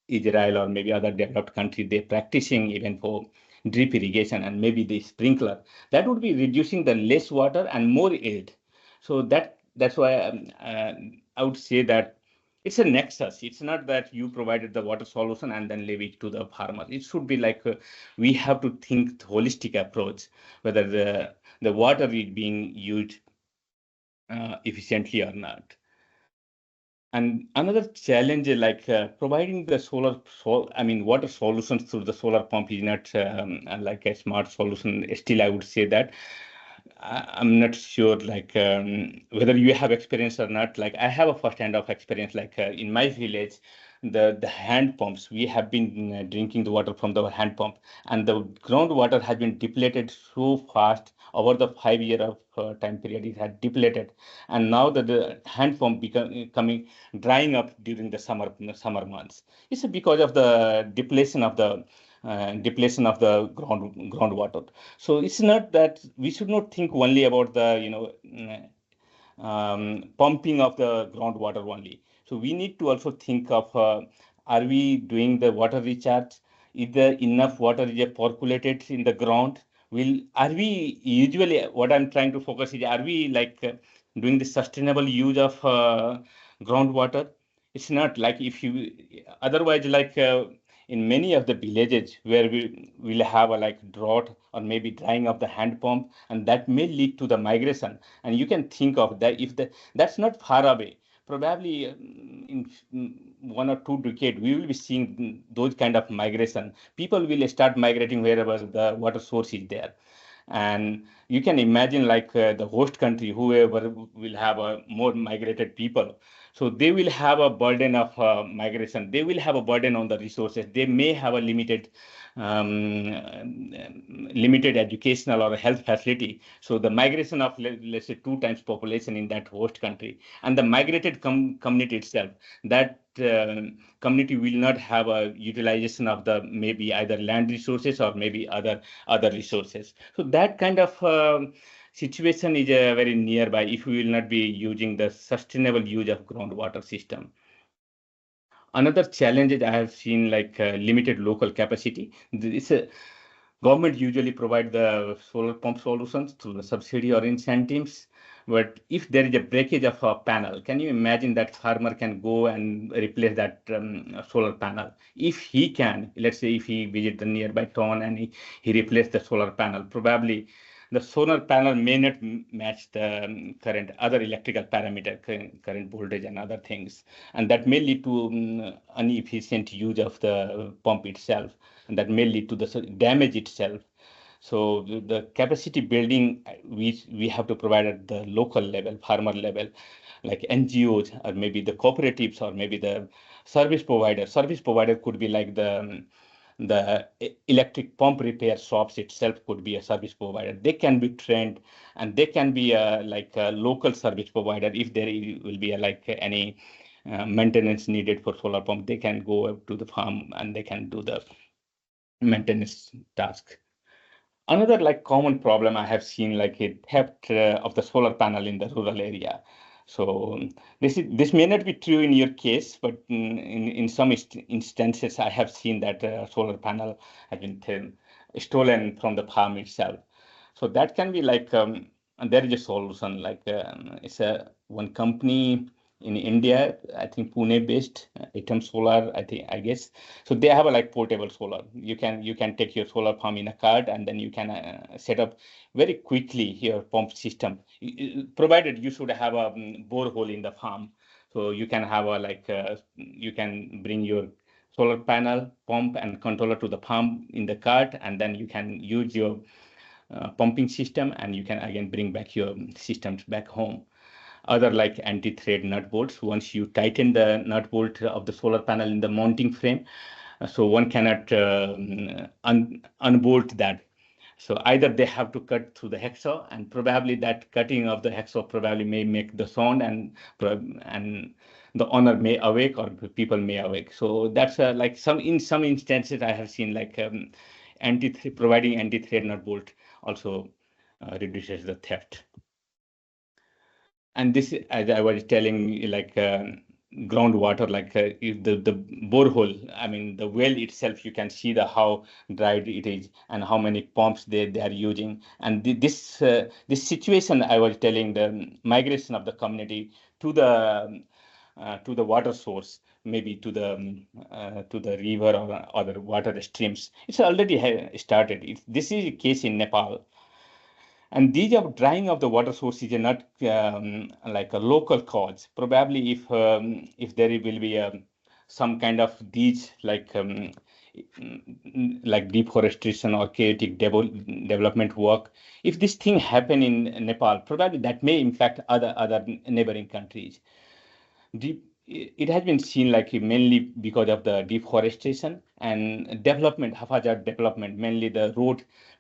Israel or maybe other developed country, they're practicing even for drip irrigation and maybe the sprinkler. That would be reducing the less water and more yield. So that's why I would say that it's a nexus. It's not that you provided the water solution and then leave it to the farmer. It should be like we have to think holistic approach, whether the water is being used efficiently or not. And another challenge is like providing the water solutions through the solar pump is not like a smart solution. Still, I would say that I'm not sure like whether you have experience or not. Like I have a first-hand of experience. Like in my village, the hand pumps, we have been drinking the water from the hand pump, and the groundwater has been depleted so fast over the 5 year of time period. It had depleted, and now the hand pump coming drying up during the summer months. It's because of the depletion of the groundwater. So it's not that we should not think only about the pumping of the groundwater only. So we need to also think of, are we doing the water recharge? Is there enough water is percolated in the ground? Are we usually, what I'm trying to focus is, are we like doing the sustainable use of groundwater? It's not like if you, otherwise like in many of the villages where we will have a like drought or maybe drying of the hand pump, and that may lead to the migration. And you can think of that, if that's not far away, probably in 1 or 2 decades, we will be seeing those kind of migration. People will start migrating wherever the water source is there. And you can imagine like the host country, whoever will have a more migrated people. So they will have a burden of migration. They will have a burden on the resources. They may have a limited educational or health facility. So the migration of, let's say, 2 times population in that host country, and the migrated community itself, that community will not have a utilization of the maybe either land resources or maybe other resources. So that kind of situation is very nearby if we will not be using the sustainable use of groundwater system. Another challenge that I have seen, like limited local capacity. This government usually provide the solar pump solutions through the subsidy or incentives. But if there is a breakage of a panel, can you imagine that farmer can go and replace that solar panel? If he can, let's say if he visit the nearby town and he replace the solar panel, probably the solar panel may not match the current other electrical parameter, current voltage and other things. And that may lead to inefficient use of the pump itself. And that may lead to the damage itself. So the capacity building, we have to provide at the local level, farmer level, like NGOs or maybe the cooperatives or maybe the service provider. Service provider could be like the electric pump repair shops itself could be a service provider. They can be trained, and they can be like a local service provider. If there will be like any maintenance needed for solar pump, they can go to the farm and they can do the maintenance task. Another like common problem I have seen, like a theft of the solar panel in the rural area. So this may not be true in your case, but in some instances I have seen that solar panel has been stolen from the farm itself. So that can be like, and there is a solution, like it's one company in India, I think Pune based, Atom Solar, I guess. So they have a like portable solar. You can take your solar farm in a cart, and then you can set up very quickly your pump system, provided you should have a borehole in the farm. So you can have a like you can bring your solar panel, pump, and controller to the farm in the cart, and then you can use your pumping system, and you can again bring back your systems back home. Other like anti-thread nut bolts, once you tighten the nut bolt of the solar panel in the mounting frame, so one cannot unbolt that. So either they have to cut through the hacksaw, and probably that cutting of the hacksaw probably may make the sound, and the owner may awake or people may awake. So that's like in some instances I have seen like providing anti-thread nut bolt also reduces the theft. And this, as I was telling you, like groundwater, like the borehole, I mean, the well itself, you can see how dried it is and how many pumps they are using. And this situation, I was telling, the migration of the community to the water source, maybe to the river or other water streams, it's already started. This is a case in Nepal. And these are drying of the water sources are not like a local cause. Probably if there will be some kind of these like deforestation or chaotic development work, if this thing happen in Nepal, probably that may impact other neighboring countries. It has been seen like mainly because of the deforestation and development, haphazard development, mainly the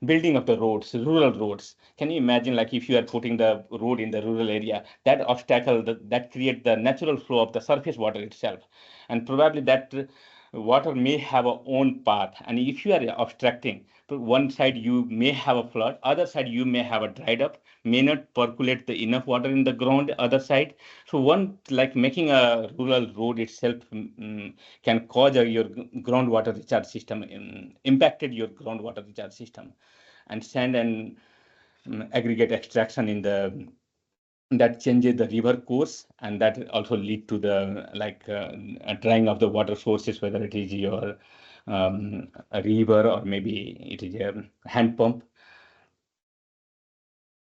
building of the roads, rural roads. Can you imagine, like if you are putting the road in the rural area, that obstacle that create the natural flow of the surface water itself, and probably that water may have a own path, and if you are obstructing, to one side you may have a flood, other side you may have a dried up, may not percolate the enough water in the ground, other side. So one, like making a rural road itself can cause your groundwater recharge system, impacted your groundwater recharge system, and sand and aggregate extraction in the that changes the river course, and that also lead to the drying of the water sources, whether it is your a river or maybe it is a hand pump.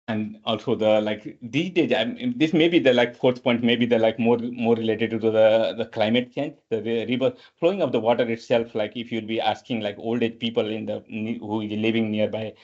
And also the these days, this may be the fourth point, maybe the more related to the climate change, the river flowing of the water itself. Like if you'll be asking like old age people who is living nearby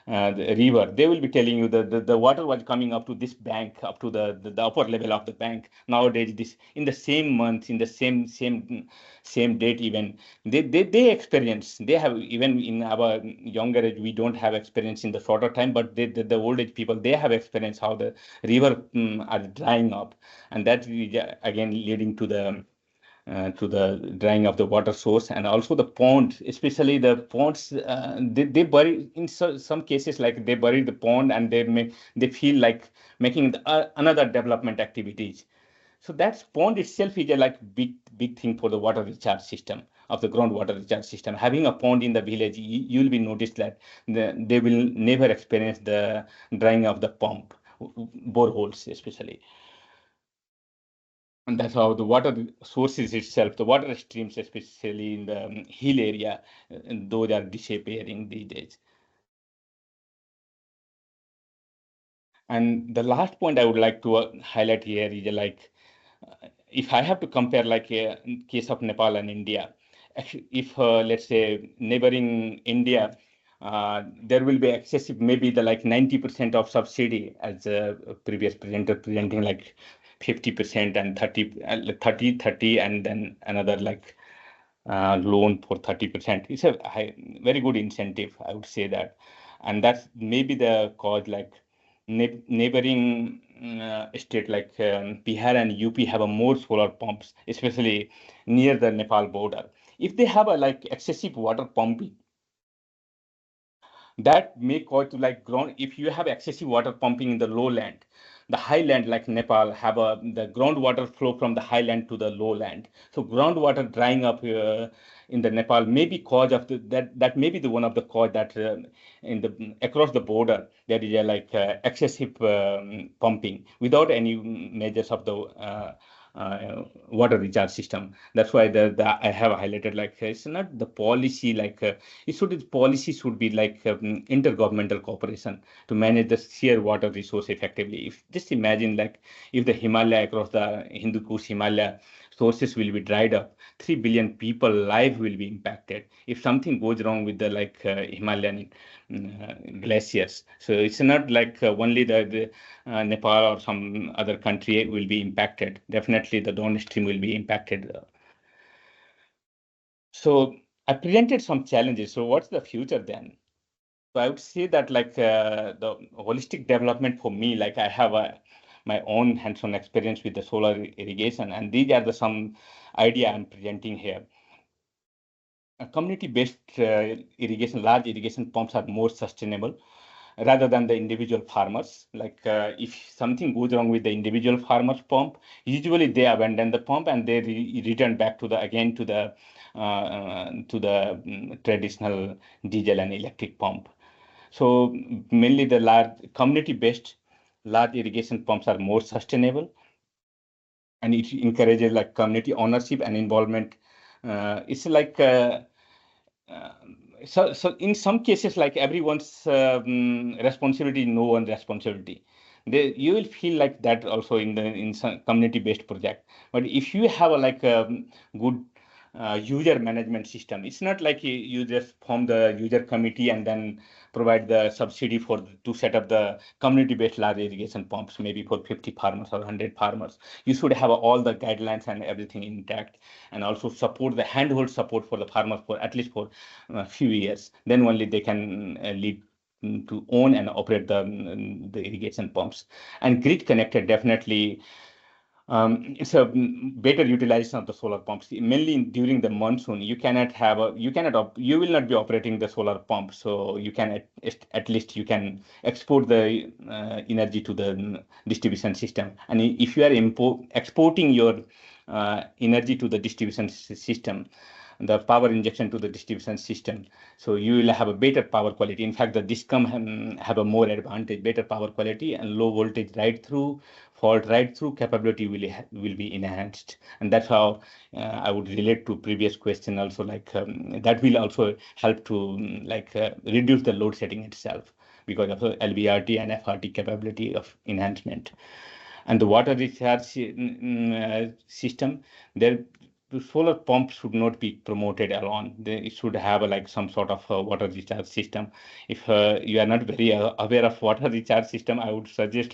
the river, they will be telling you that the water was coming up to this bank, up to the upper level of the bank. Nowadays, this in the same month, in the same date, even they experience. They have, even in our younger age, we don't have experience in the shorter time, but the old age people, they have experience how the river are drying up, and that is again leading to the drying of the water source. And also the ponds, especially the ponds, they bury in some cases, like they bury the pond and they feel like making another development activities. So that pond itself is a big thing for the water recharge system of the groundwater recharge system. Having a pond in the village, you will be noticed that they will never experience the drying of the pump, boreholes especially. And that's how the water sources itself, the water streams, especially in the hill area, those are disappearing these days. And the last point I would like to highlight here is if I have to compare in case of Nepal and India, if let's say neighboring India, there will be excessive, maybe the 90% of subsidy, as a previous presenter presenting 50% and 30, and then another loan for 30%. It's a very good incentive, I would say that. And that's maybe the cause, neighboring state like Bihar and UP have a more solar pumps, especially near the Nepal border. If they have a excessive water pumping, that may cause to ground. If you have excessive water pumping in the lowland, the highland like Nepal have the groundwater flow from the highland to the lowland. So groundwater drying up in the Nepal may be cause of that may be the one of the cause that in the across the border there is a excessive pumping without any measures of the water recharge system. That's why I have highlighted it's not the policy policy should be intergovernmental cooperation to manage the sheer water resource effectively. If just imagine if the Himalaya, across the Hindu Kush Himalaya, sources will be dried up, 3 billion people life will be impacted if something goes wrong with the Himalayan glaciers. So it's not only the Nepal or some other country will be impacted. Definitely the downstream will be impacted. So I presented some challenges. So what's the future then? So I would say that the holistic development for me, I have my own hands-on experience with the solar irrigation, and these are some idea I'm presenting here. A community-based irrigation, large irrigation pumps are more sustainable rather than the individual farmers. If something goes wrong with the individual farmer's pump, usually they abandon the pump and they return back to the traditional diesel and electric pump. So mainly the large community-based large irrigation pumps are more sustainable, and it encourages community ownership and involvement. It's so in some cases, everyone's responsibility, no one's responsibility. You will feel like that also in some community-based project. But if you have a good user management system, it's not you just form the user committee and then provide the subsidy to set up the community-based large irrigation pumps, maybe for 50 farmers or 100 farmers. You should have all the guidelines and everything intact, and also support the handhold support for the farmers for at least for a few years. Then only they can lead to own and operate the irrigation pumps. And grid connected, definitely It's a better utilization of the solar pumps. Mainly during the monsoon, you will not be operating the solar pump. So you can at least you can export the energy to the distribution system. And if you are exporting your energy to the distribution system, the power injection to the distribution system, so you will have a better power quality. In fact, the DISCOM have a more advantage, better power quality and low voltage fault right through capability will be enhanced. And that's how I would relate to previous question also, like that will also help to reduce the load setting itself because of the LVRT and FRT capability of enhancement. And the water recharge system, the solar pump should not be promoted alone. It should have some sort of water recharge system. If you are not very aware of water recharge system, I would suggest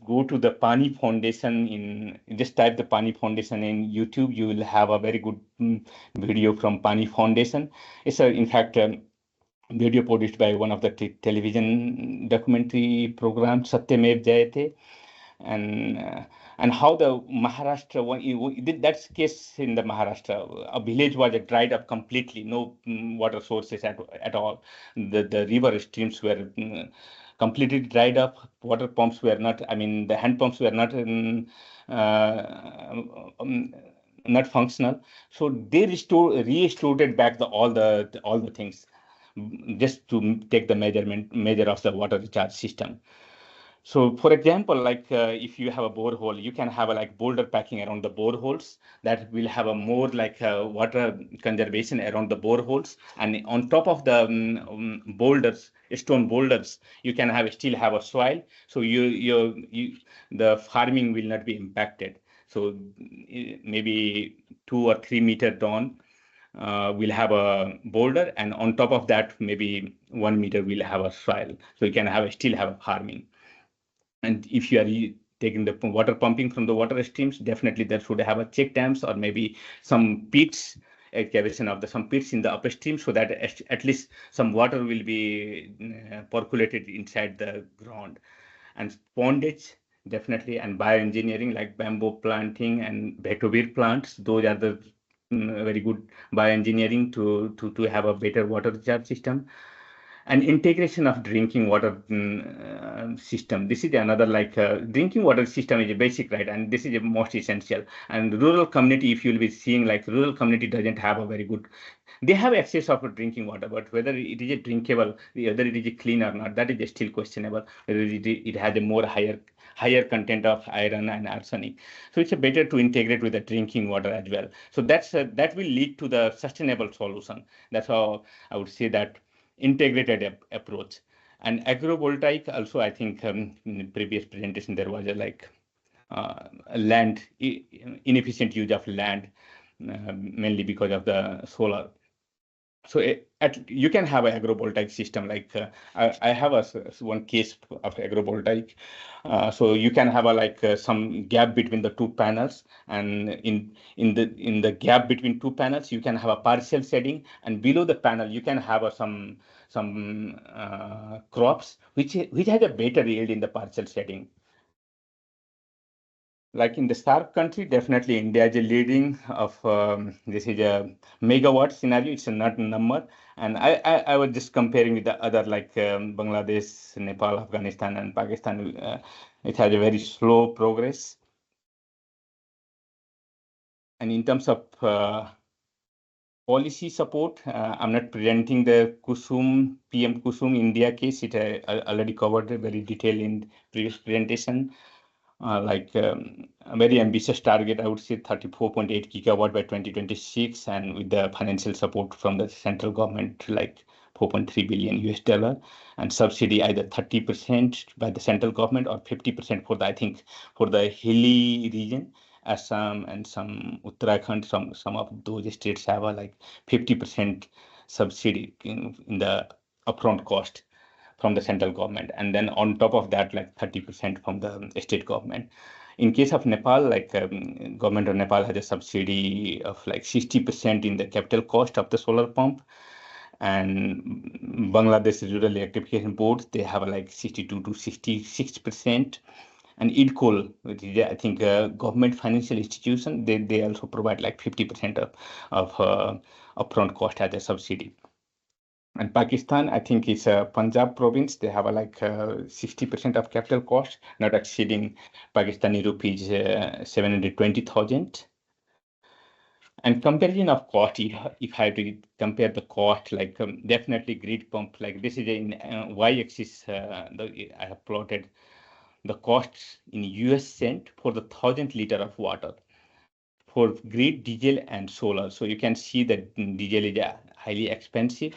go to the Pani Foundation. Just type the Pani Foundation in YouTube. You will have a very good video from Pani Foundation. It's in fact video produced by one of the television documentary programs, Satyamev Jayate. And how the Maharashtra, that's case in the Maharashtra, a village was dried up completely, no water sources at all. The river streams were completely dried up. Water pumps were not, the hand pumps were not not functional. So they restored back all the things just to take the measure of the water recharge system. So, for example, if you have a borehole, you can have a boulder packing around the boreholes. That will have a more water conservation around the boreholes. And on top of the boulders, stone boulders, you can still have a soil. So the farming will not be impacted. So maybe 2 or 3 meter down, we'll have a boulder, and on top of that, maybe 1 meter we'll have a soil. So you can still have a farming. And if you are taking the water pumping from the water streams, definitely there should have a check dams or maybe some pits, excavation of some pits in the upstream, so that at least some water will be percolated inside the ground. And pondage, definitely, and bioengineering like bamboo planting and vetiver plants, those are the very good bioengineering to have a better water recharge system. And integration of drinking water system. This is another drinking water system is a basic right, and this is the most essential. And rural community, if you'll be seeing rural community doesn't have a very good, they have access of drinking water, but whether it is a drinkable, whether it is clean or not, that is still questionable. Whether it has a more higher content of iron and arsenic. So it's better to integrate with the drinking water as well. So that will lead to the sustainable solution. That's how I would say that integrated approach. And agrovoltaic also, I think in the previous presentation there was inefficient use of land, mainly because of the solar. So you can have an agrovoltaic system. I have one case of agrovoltaic. So you can have some gap between the two panels, and in the gap between two panels, you can have a partial shading, and below the panel you can have some crops which has a better yield in the partial shading. Like in the SAARC country, definitely India is leading of this is a megawatt scenario. It's not a number, and I was just comparing with the other Bangladesh, Nepal, Afghanistan, and Pakistan. It has a very slow progress. And in terms of policy support, I'm not presenting the PM Kusum India case. It already covered very detailed in previous presentation. A very ambitious target, I would say 34.8 gigawatt by 2026, and with the financial support from the central government, $4.3 billion, and subsidy either 30% by the central government or 50% for the hilly region. Assam and some Uttarakhand, some of those states have 50% subsidy in the upfront cost from the central government, and then on top of that 30% from the state government. In case of Nepal, government of Nepal has a subsidy of 60% in the capital cost of the solar pump, and Bangladesh Rural Electrification Board, they have 62 to 66%, And IDCOL, which is I think a government financial institution, they also provide like 50% of upfront cost as a subsidy. And Pakistan, I think it's a Punjab province. They have a, like 60% of capital cost, not exceeding Pakistani rupees 720,000. And comparison of cost, if I have to compare the cost, like definitely grid pump, like this is in y-axis, I have plotted the costs in US cent for the 1,000 liter of water for grid, diesel, and solar. So you can see that diesel is highly expensive,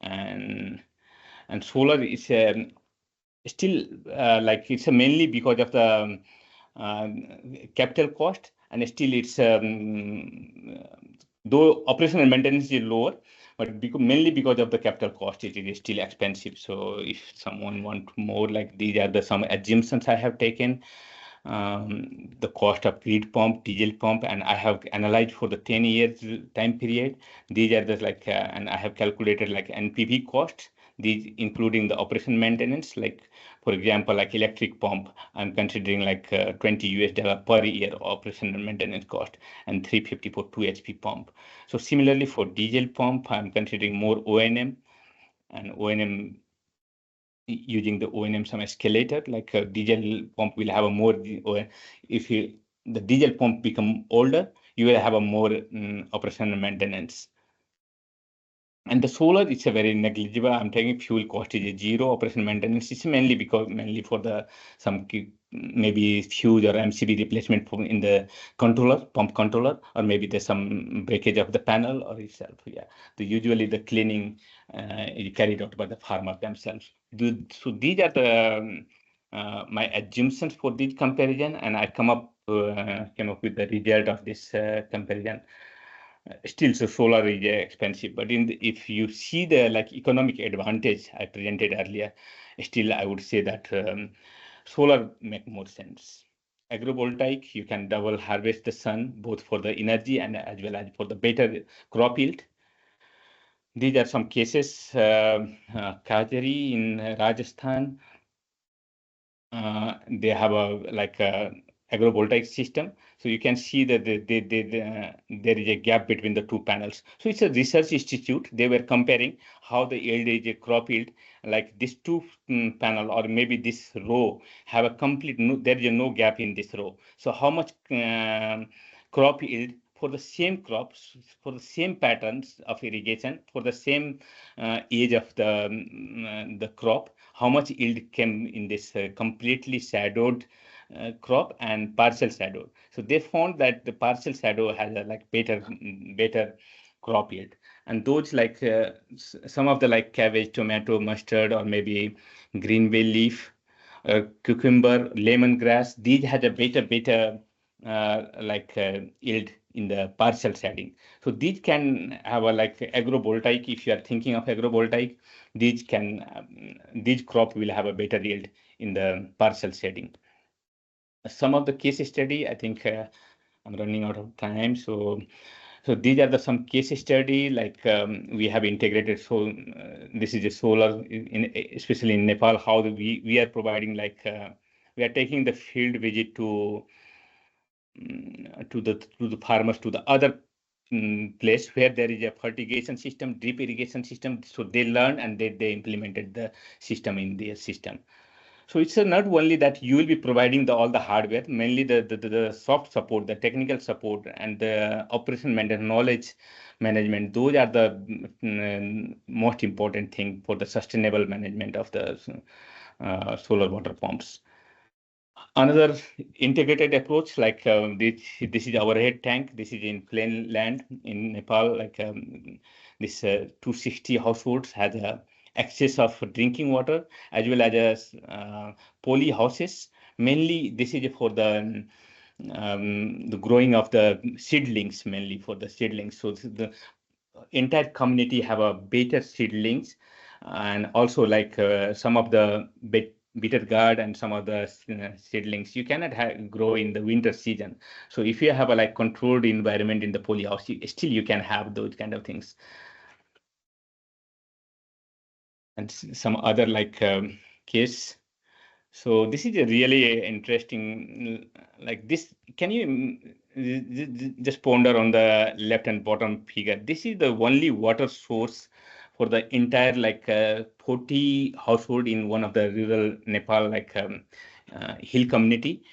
and solar is still like it's mainly because of the capital cost, and still it's though operational maintenance is lower, but mainly because of the capital cost, it is still expensive. So if someone want more, like these are the some assumptions I have taken. The cost of grid pump, diesel pump, and I have analyzed for the 10 years time period. These are the like, and I have calculated like NPV costs. These including the operation maintenance, like for example, like electric pump, I'm considering like $20 per year operation and maintenance cost, and 350 for 2 HP pump. So similarly for diesel pump, I'm considering more O&M, and O&M using the O&M some escalator, like a diesel pump will have a more, if the diesel pump become older, you will have a more operation and maintenance. And the solar, it's a very negligible. I'm taking fuel cost is zero, operation maintenance is mainly for the some maybe fuse or MCB replacement in the controller, pump controller, or maybe there's some breakage of the panel or itself. Yeah, usually the cleaning is carried out by the farmer themselves. So these are the my assumptions for this comparison, and I came up with the result of this comparison. Still, so solar is expensive, but if you see the like economic advantage I presented earlier, still I would say that solar make more sense. Agrovoltaic, you can double harvest the sun, both for the energy and as well as for the better crop yield. These are some cases. Kajari in Rajasthan, they have a like a agrovoltaic system. So you can see that there is a gap between the two panels. So it's a research institute. They were comparing how the yield is a crop yield, like this two panel or maybe this row have a complete, there is no gap in this row. So how much crop yield for the same crops, for the same patterns of irrigation, for the same age of the crop, how much yield came in this completely shadowed crop and partial shadow. So they found that the partial shadow has a like better crop yield, and those like some of the like cabbage, tomato, mustard, or maybe green bay leaf, cucumber, lemongrass, these had a better yield in the partial shading. So these can have a like agrovoltaic. If you are thinking of agrovoltaic, these crop will have a better yield in the partial shading. Some of the case study, I think I'm running out of time. So these are some case study, like we have integrated. So this is a solar, especially in Nepal, how we are providing, like we are taking the field visit to the farmers, to the other place where there is a fertigation system, drip irrigation system. So they learned and they implemented the system in their system. So it's not only that you will be providing all the hardware, mainly the soft support, the technical support, and the operation maintenance, knowledge management. Those are the most important thing for the sustainable management of the solar water pumps. Another integrated approach, like this is our head tank. This is in plain land in Nepal. Like this 260 households has access of drinking water, as well as poly houses. Mainly, this is for the growing of the seedlings, mainly for the seedlings. So the entire community have a better seedlings, and also like some of the bitter gourd and some of the seedlings you cannot grow in the winter season. So if you have a like controlled environment in the poly house, still you can have those kind of things. And some other like case, So this is a really interesting, like this. Can you just ponder on the left and bottom figure? This is the only water source for the entire 40 household in one of the rural Nepal hill community.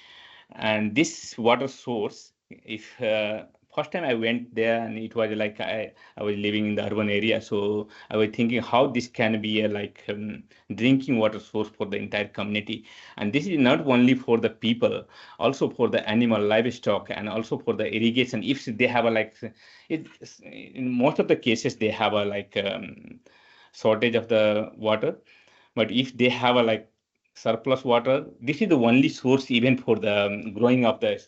And this water source, if first time I went there, and it was like I was living in the urban area, so I was thinking how this can be a drinking water source for the entire community. And this is not only for the people, also for the animal livestock, and also for the irrigation. If they have in most of the cases they have shortage of the water, but if they have surplus water, this is the only source even for the growing of the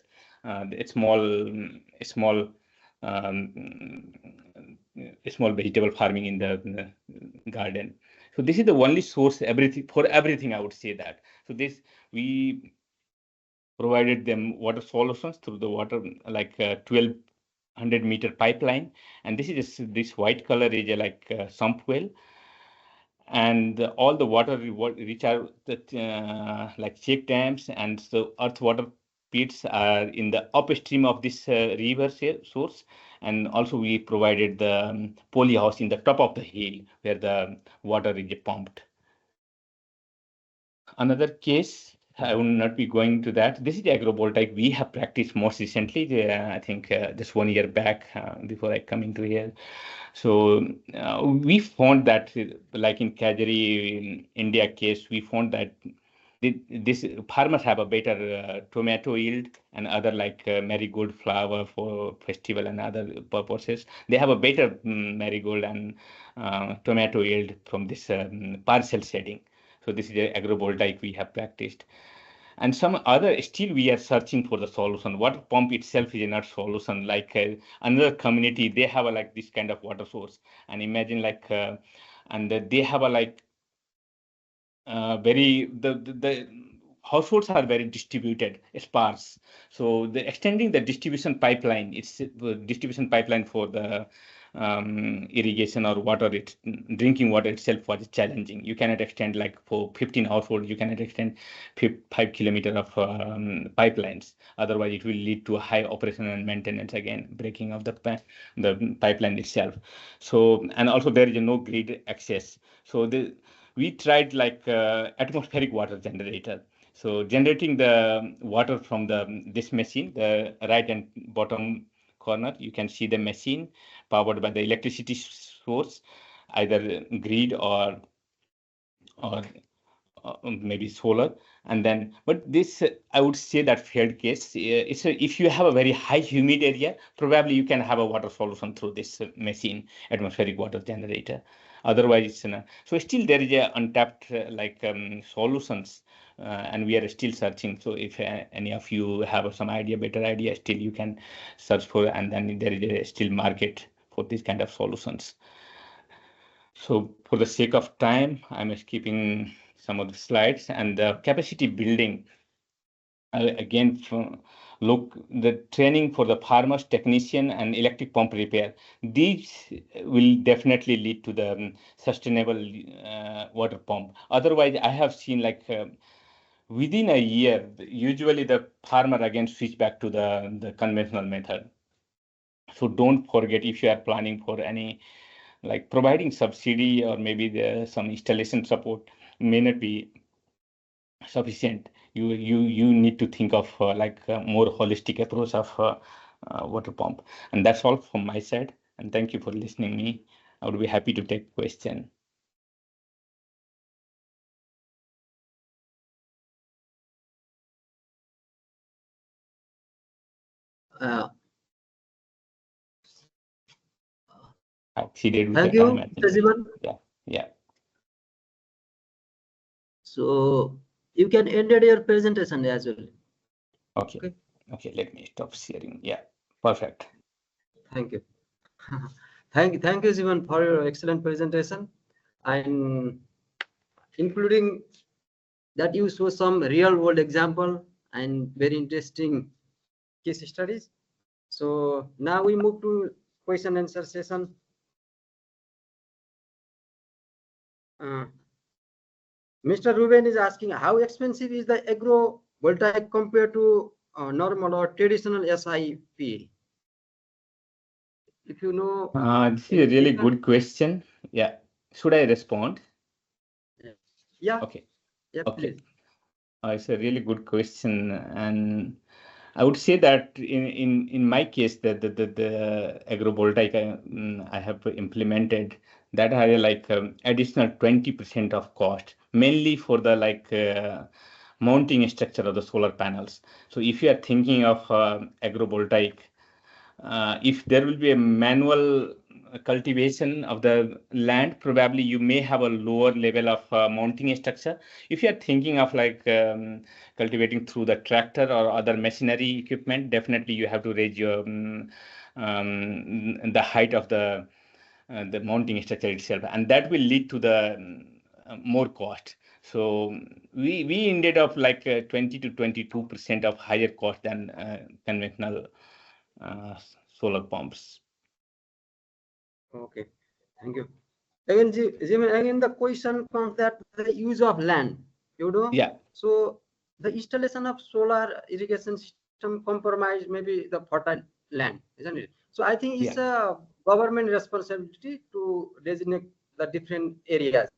small um, small vegetable farming in the garden. So this is the only source everything I would say that. So this we provided them water solutions through the water 1200-meter pipeline, and this white color is a sump well, and all the water which are like check dams and the earth water pits are in the upstream of this river source. And also we provided the poly house in the top of the hill where the water is pumped. Another case, I will not be going to that. This is the agrovoltaic we have practiced most recently. I think just 1 year back before I come into here. So we found that, like in Kajari, in India case, we found that this farmers have a better tomato yield and other marigold flower for festival and other purposes. They have a better marigold and tomato yield from this parcel setting. So this is the agrovoltaic we have practiced. And some other, still we are searching for the solution. Water pump itself is not solution. Another community, they have this kind of water source. And imagine and they have the households are very distributed, sparse. So the extending the distribution pipeline, it's the distribution pipeline for the irrigation or drinking water itself was challenging. You cannot extend for 15 households, you cannot extend 5 kilometers of pipelines. Otherwise, it will lead to a high operation and maintenance, again, breaking of the pipeline itself. So, and also there is no grid access. So we tried atmospheric water generator. So generating the water from this machine, the right and bottom corner, you can see the machine powered by the electricity source, either grid or maybe solar. And then, but this I would say that failed case. If you have a very high humid area, probably you can have a water solution through this machine, atmospheric water generator. Otherwise, so still there is a untapped solutions, and we are still searching. So if any of you have some better idea, still you can search for, and then there is a still market for these kind of solutions. So for the sake of time, I'm skipping some of the slides. And the capacity building, again, look, the training for the farmers, technician, and electric pump repair. These will definitely lead to the sustainable water pump. Otherwise, I have seen within a year, usually the farmer again switch back to the conventional method. So don't forget, if you are planning for any providing subsidy or maybe some installation support may not be sufficient. You need to think of a more holistic approach of water pump. And that's all from my side. And thank you for listening me. I would be happy to take question. I exceeded with Thank the you, time, I think. Sivan. Yeah. So you can end your presentation as well. Okay. Let me stop sharing. Yeah, perfect. Thank you. Thank you, Sivan, for your excellent presentation, and including that you show some real world example and very interesting case studies. So now we move to question and answer session. Mr. Ruben is asking, how expensive is the agrovoltaic compared to normal or traditional SIP? If you know This is a any really figure. good question. Yeah. Should I respond? Yeah, Okay. yeah, Okay. please. It's a really good question, and I would say that in my case, the agrovoltaic I have implemented that had like additional 20% of cost, mainly for the mounting structure of the solar panels. So if you are thinking of agrovoltaic, if there will be a manual cultivation of the land, probably you may have a lower level of mounting structure. If you are thinking of cultivating through the tractor or other machinery equipment, definitely you have to raise your the height of the mounting structure itself, and that will lead to the more cost. So we ended up 20 to 22% of higher cost than conventional uh, solar pumps. Okay, thank you. Again, again, the question comes that the use of land, you know. Yeah. So the installation of solar irrigation system compromise maybe the fertile land, isn't it? So I think it's a government responsibility to designate the different areas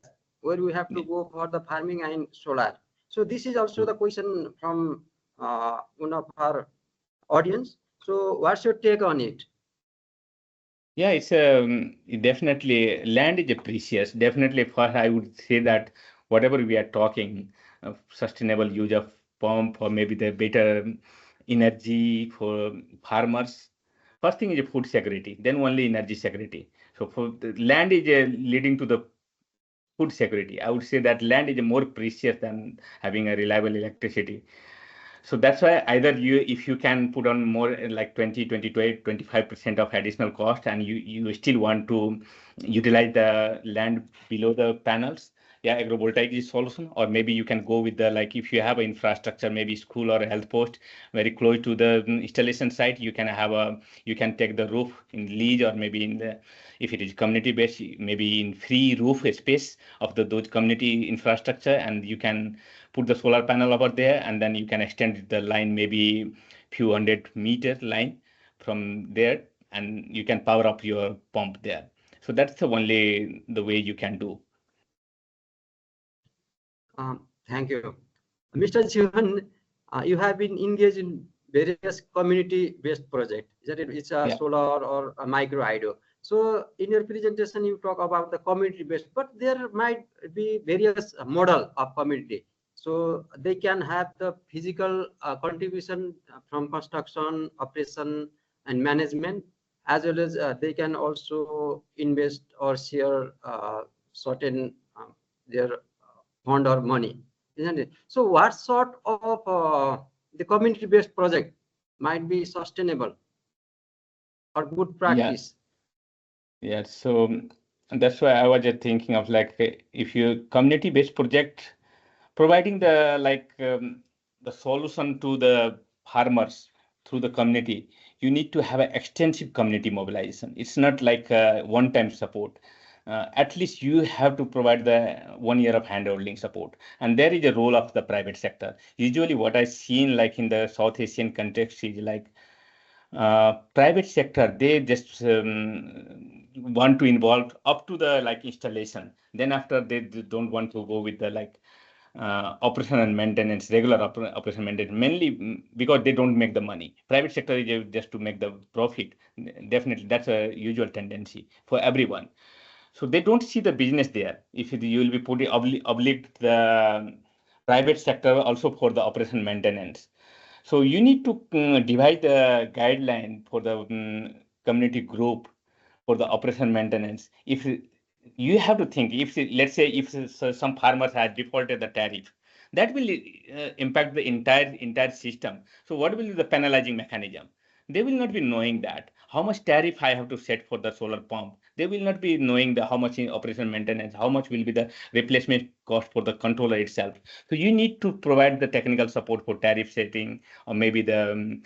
where we have to go for the farming and solar. So this is also the question from one of our audience. So what's your take on it? Yeah, it's definitely land is a precious. Definitely, first I would say that whatever we are talking, sustainable use of pump or maybe the better energy for farmers. First thing is food security, then only energy security. So for the land is leading to the food security. I would say that land is more precious than having a reliable electricity. So that's why either you, if you can put on more like 20, 25% of additional cost, and you still want to utilize the land below the panels, yeah, agrovoltaic is solution. Or maybe you can go with the, like, if you have an infrastructure, maybe school or a health post very close to the installation site, you can have you can take the roof in lease, or maybe in the, if it is community based, maybe in free roof space of those community infrastructure, and you can put the solar panel over there, and then you can extend the line maybe few 100-meter line from there, and you can power up your pump there. So that's the only the way you can do. Thank you. Mr. Jivan, you have been engaged in various community-based projects. It's a solar or a micro hydro. So in your presentation, you talk about the community-based, but there might be various model of community. So they can have the physical contribution from construction, operation, and management, as well as they can also invest or share certain their fund or money, isn't it? So what sort of the community-based project might be sustainable or good practice? Yeah, so that's why I was just thinking of, like, if you community-based project providing the the solution to the farmers through the community, you need to have an extensive community mobilization. It's not like a one-time support. At least you have to provide the 1 year of handholding support, and there is a role of the private sector. Usually what I've seen, like in the South Asian context, is like private sector, they just want to involve up to the installation. Then after they don't want to go with the operation and maintenance, regular operation maintenance, mainly because they don't make the money. Private sector is just to make the profit. Definitely, that's a usual tendency for everyone. So they don't see the business there. If you will be putting obliged the private sector also for the operation maintenance. So you need to divide the guideline for the community group for the operation maintenance. If you have to think, if let's say if some farmers have defaulted the tariff, that will impact the entire system. So what will be the penalizing mechanism? They will not be knowing that. how much tariff I have to set for the solar pump. They will not be knowing how much in operation maintenance, how much will be the replacement cost for the controller itself. So you need to provide the technical support for tariff setting, or maybe the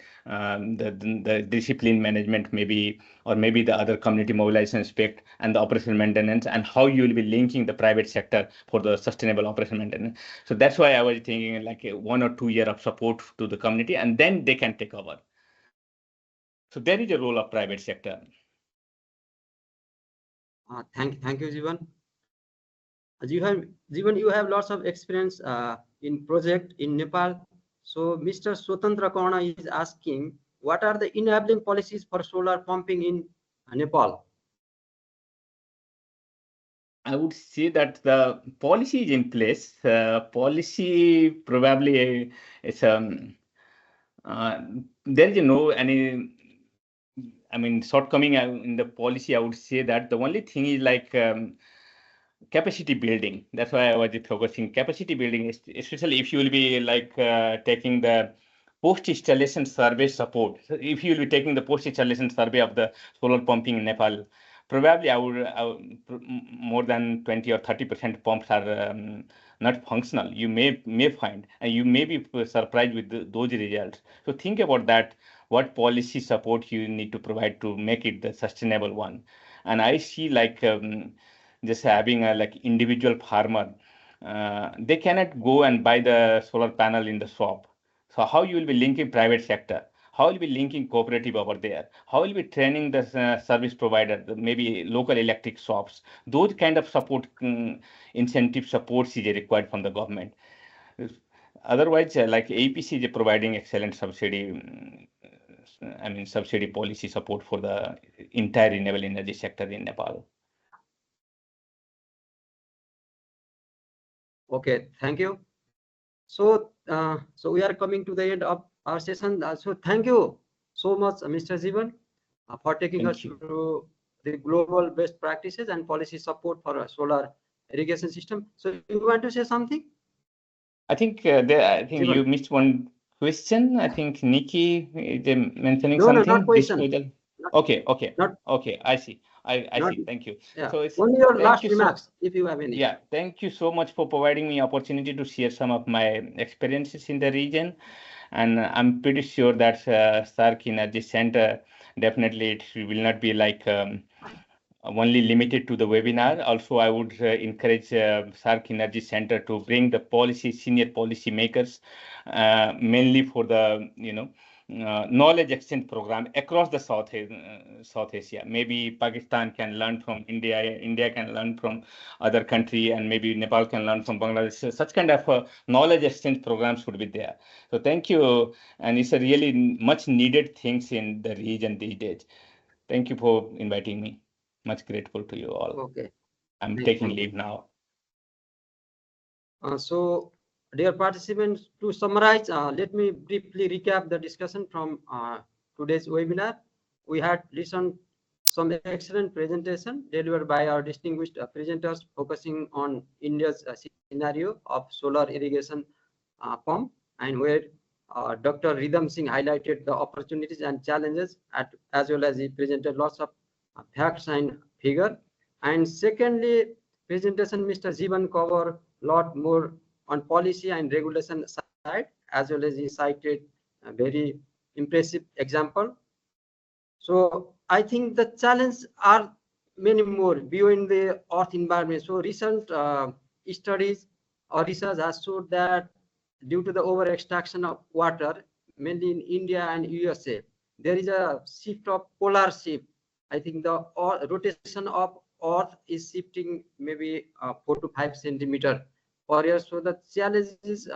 discipline management, maybe, or maybe the other community mobilization aspect and the operation maintenance, and how you will be linking the private sector for the sustainable operation maintenance. So that's why I was thinking like a 1 or 2 year of support to the community, and then they can take over. So there is a role of private sector. Thank you, Jivan. Jivan, you have lots of experience in project in Nepal. So Mr. Swatantra Karna is asking, what are the enabling policies for solar pumping in Nepal? I would say that the policy is in place. Policy probably is there is no any, I mean, shortcoming in the policy. I would say that the only thing is like capacity building. That's why I was focusing capacity building, especially if you will be like taking the post-installation survey support. So if you will be taking the post-installation survey of the solar pumping in Nepal, probably I would more than 20 or 30% pumps are not functional. You may find, and you may be surprised with those results. So think about that. What policy support you need to provide to make it the sustainable one? And I see like just having a like individual farmer, they cannot go and buy the solar panel in the shop. So how you will be linking private sector? How will you be linking cooperative over there? How will you be training the service provider, maybe local electric shops? Those kind of support, incentive supports is required from the government. Otherwise, like APC is providing excellent subsidy, I mean, subsidy policy support for the entire renewable energy sector in Nepal. Okay, thank you. So, so we are coming to the end of our session. So thank you so much, Mr. Jivan, for taking us through the global best practices and policy support for a solar irrigation system. So you want to say something? I think you missed one question. I think Nikki is mentioning something. No, not question. Okay. I see. I see. Thank you. Yeah. So it's only your last remarks, if you have any. Yeah. Thank you so much for providing me opportunity to share some of my experiences in the region, and I'm pretty sure that SAARC Energy Centre definitely it will not be like only limited to the webinar. Also, I would encourage SAARC Energy Centre to bring the senior policy makers, mainly for the knowledge exchange program across the South Asia. Maybe Pakistan can learn from India, India can learn from other country, and maybe Nepal can learn from Bangladesh. So such kind of knowledge exchange programs would be there. So thank you, and it's a really much needed things in the region these days. Thank you for inviting me. Much grateful to you all. Okay. I'm taking leave now. So, dear participants, to summarize, let me briefly recap the discussion from today's webinar. We had listened some excellent presentation delivered by our distinguished presenters focusing on India's scenario of solar irrigation pump, and where Dr. Ridham Singh highlighted the opportunities and challenges as well as he presented lots of facts and figure. And secondly, presentation Mr. Jivan covered a lot more on policy and regulation side, as well as he cited a very impressive example. So I think the challenges are many more beyond the earth environment. So recent studies or research has showed that due to the over extraction of water, mainly in India and USA, there is a shift of polar shift. I think the rotation of earth is shifting maybe 4 to 5 centimeter per year. So the challenge is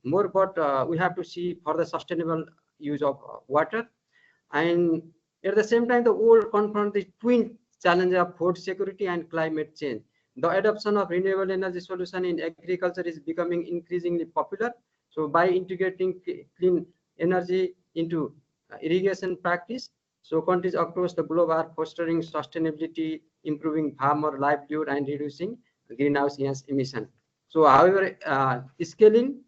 more, but we have to see for the sustainable use of water. And at the same time, the world confront the twin challenge of food security and climate change. The adoption of renewable energy solution in agriculture is becoming increasingly popular. So by integrating clean energy into irrigation practice, so countries across the globe are fostering sustainability, improving farmer livelihood, and reducing greenhouse gas emission. So however, scaling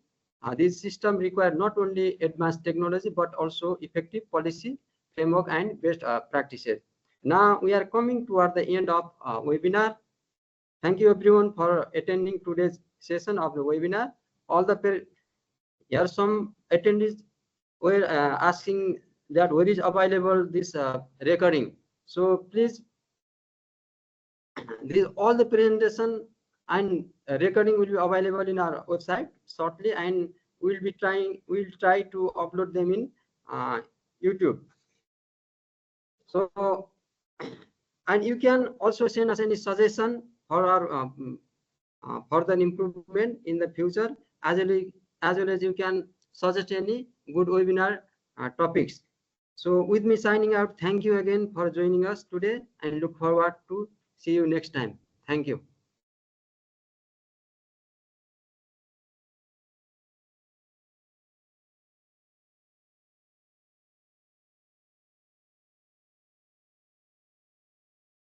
this system requires not only advanced technology, but also effective policy framework and best practices. Now we are coming toward the end of webinar. Thank you everyone for attending today's session of the webinar. All the here some attendees were asking that where is available this recording. So please, this all the presentation and recording will be available in our website shortly, and we'll try to upload them in YouTube. So, and you can also send us any suggestion for our further improvement in the future, as well as you can suggest any good webinar topics. So with me signing out, thank you again for joining us today, and look forward to see you next time. Thank you.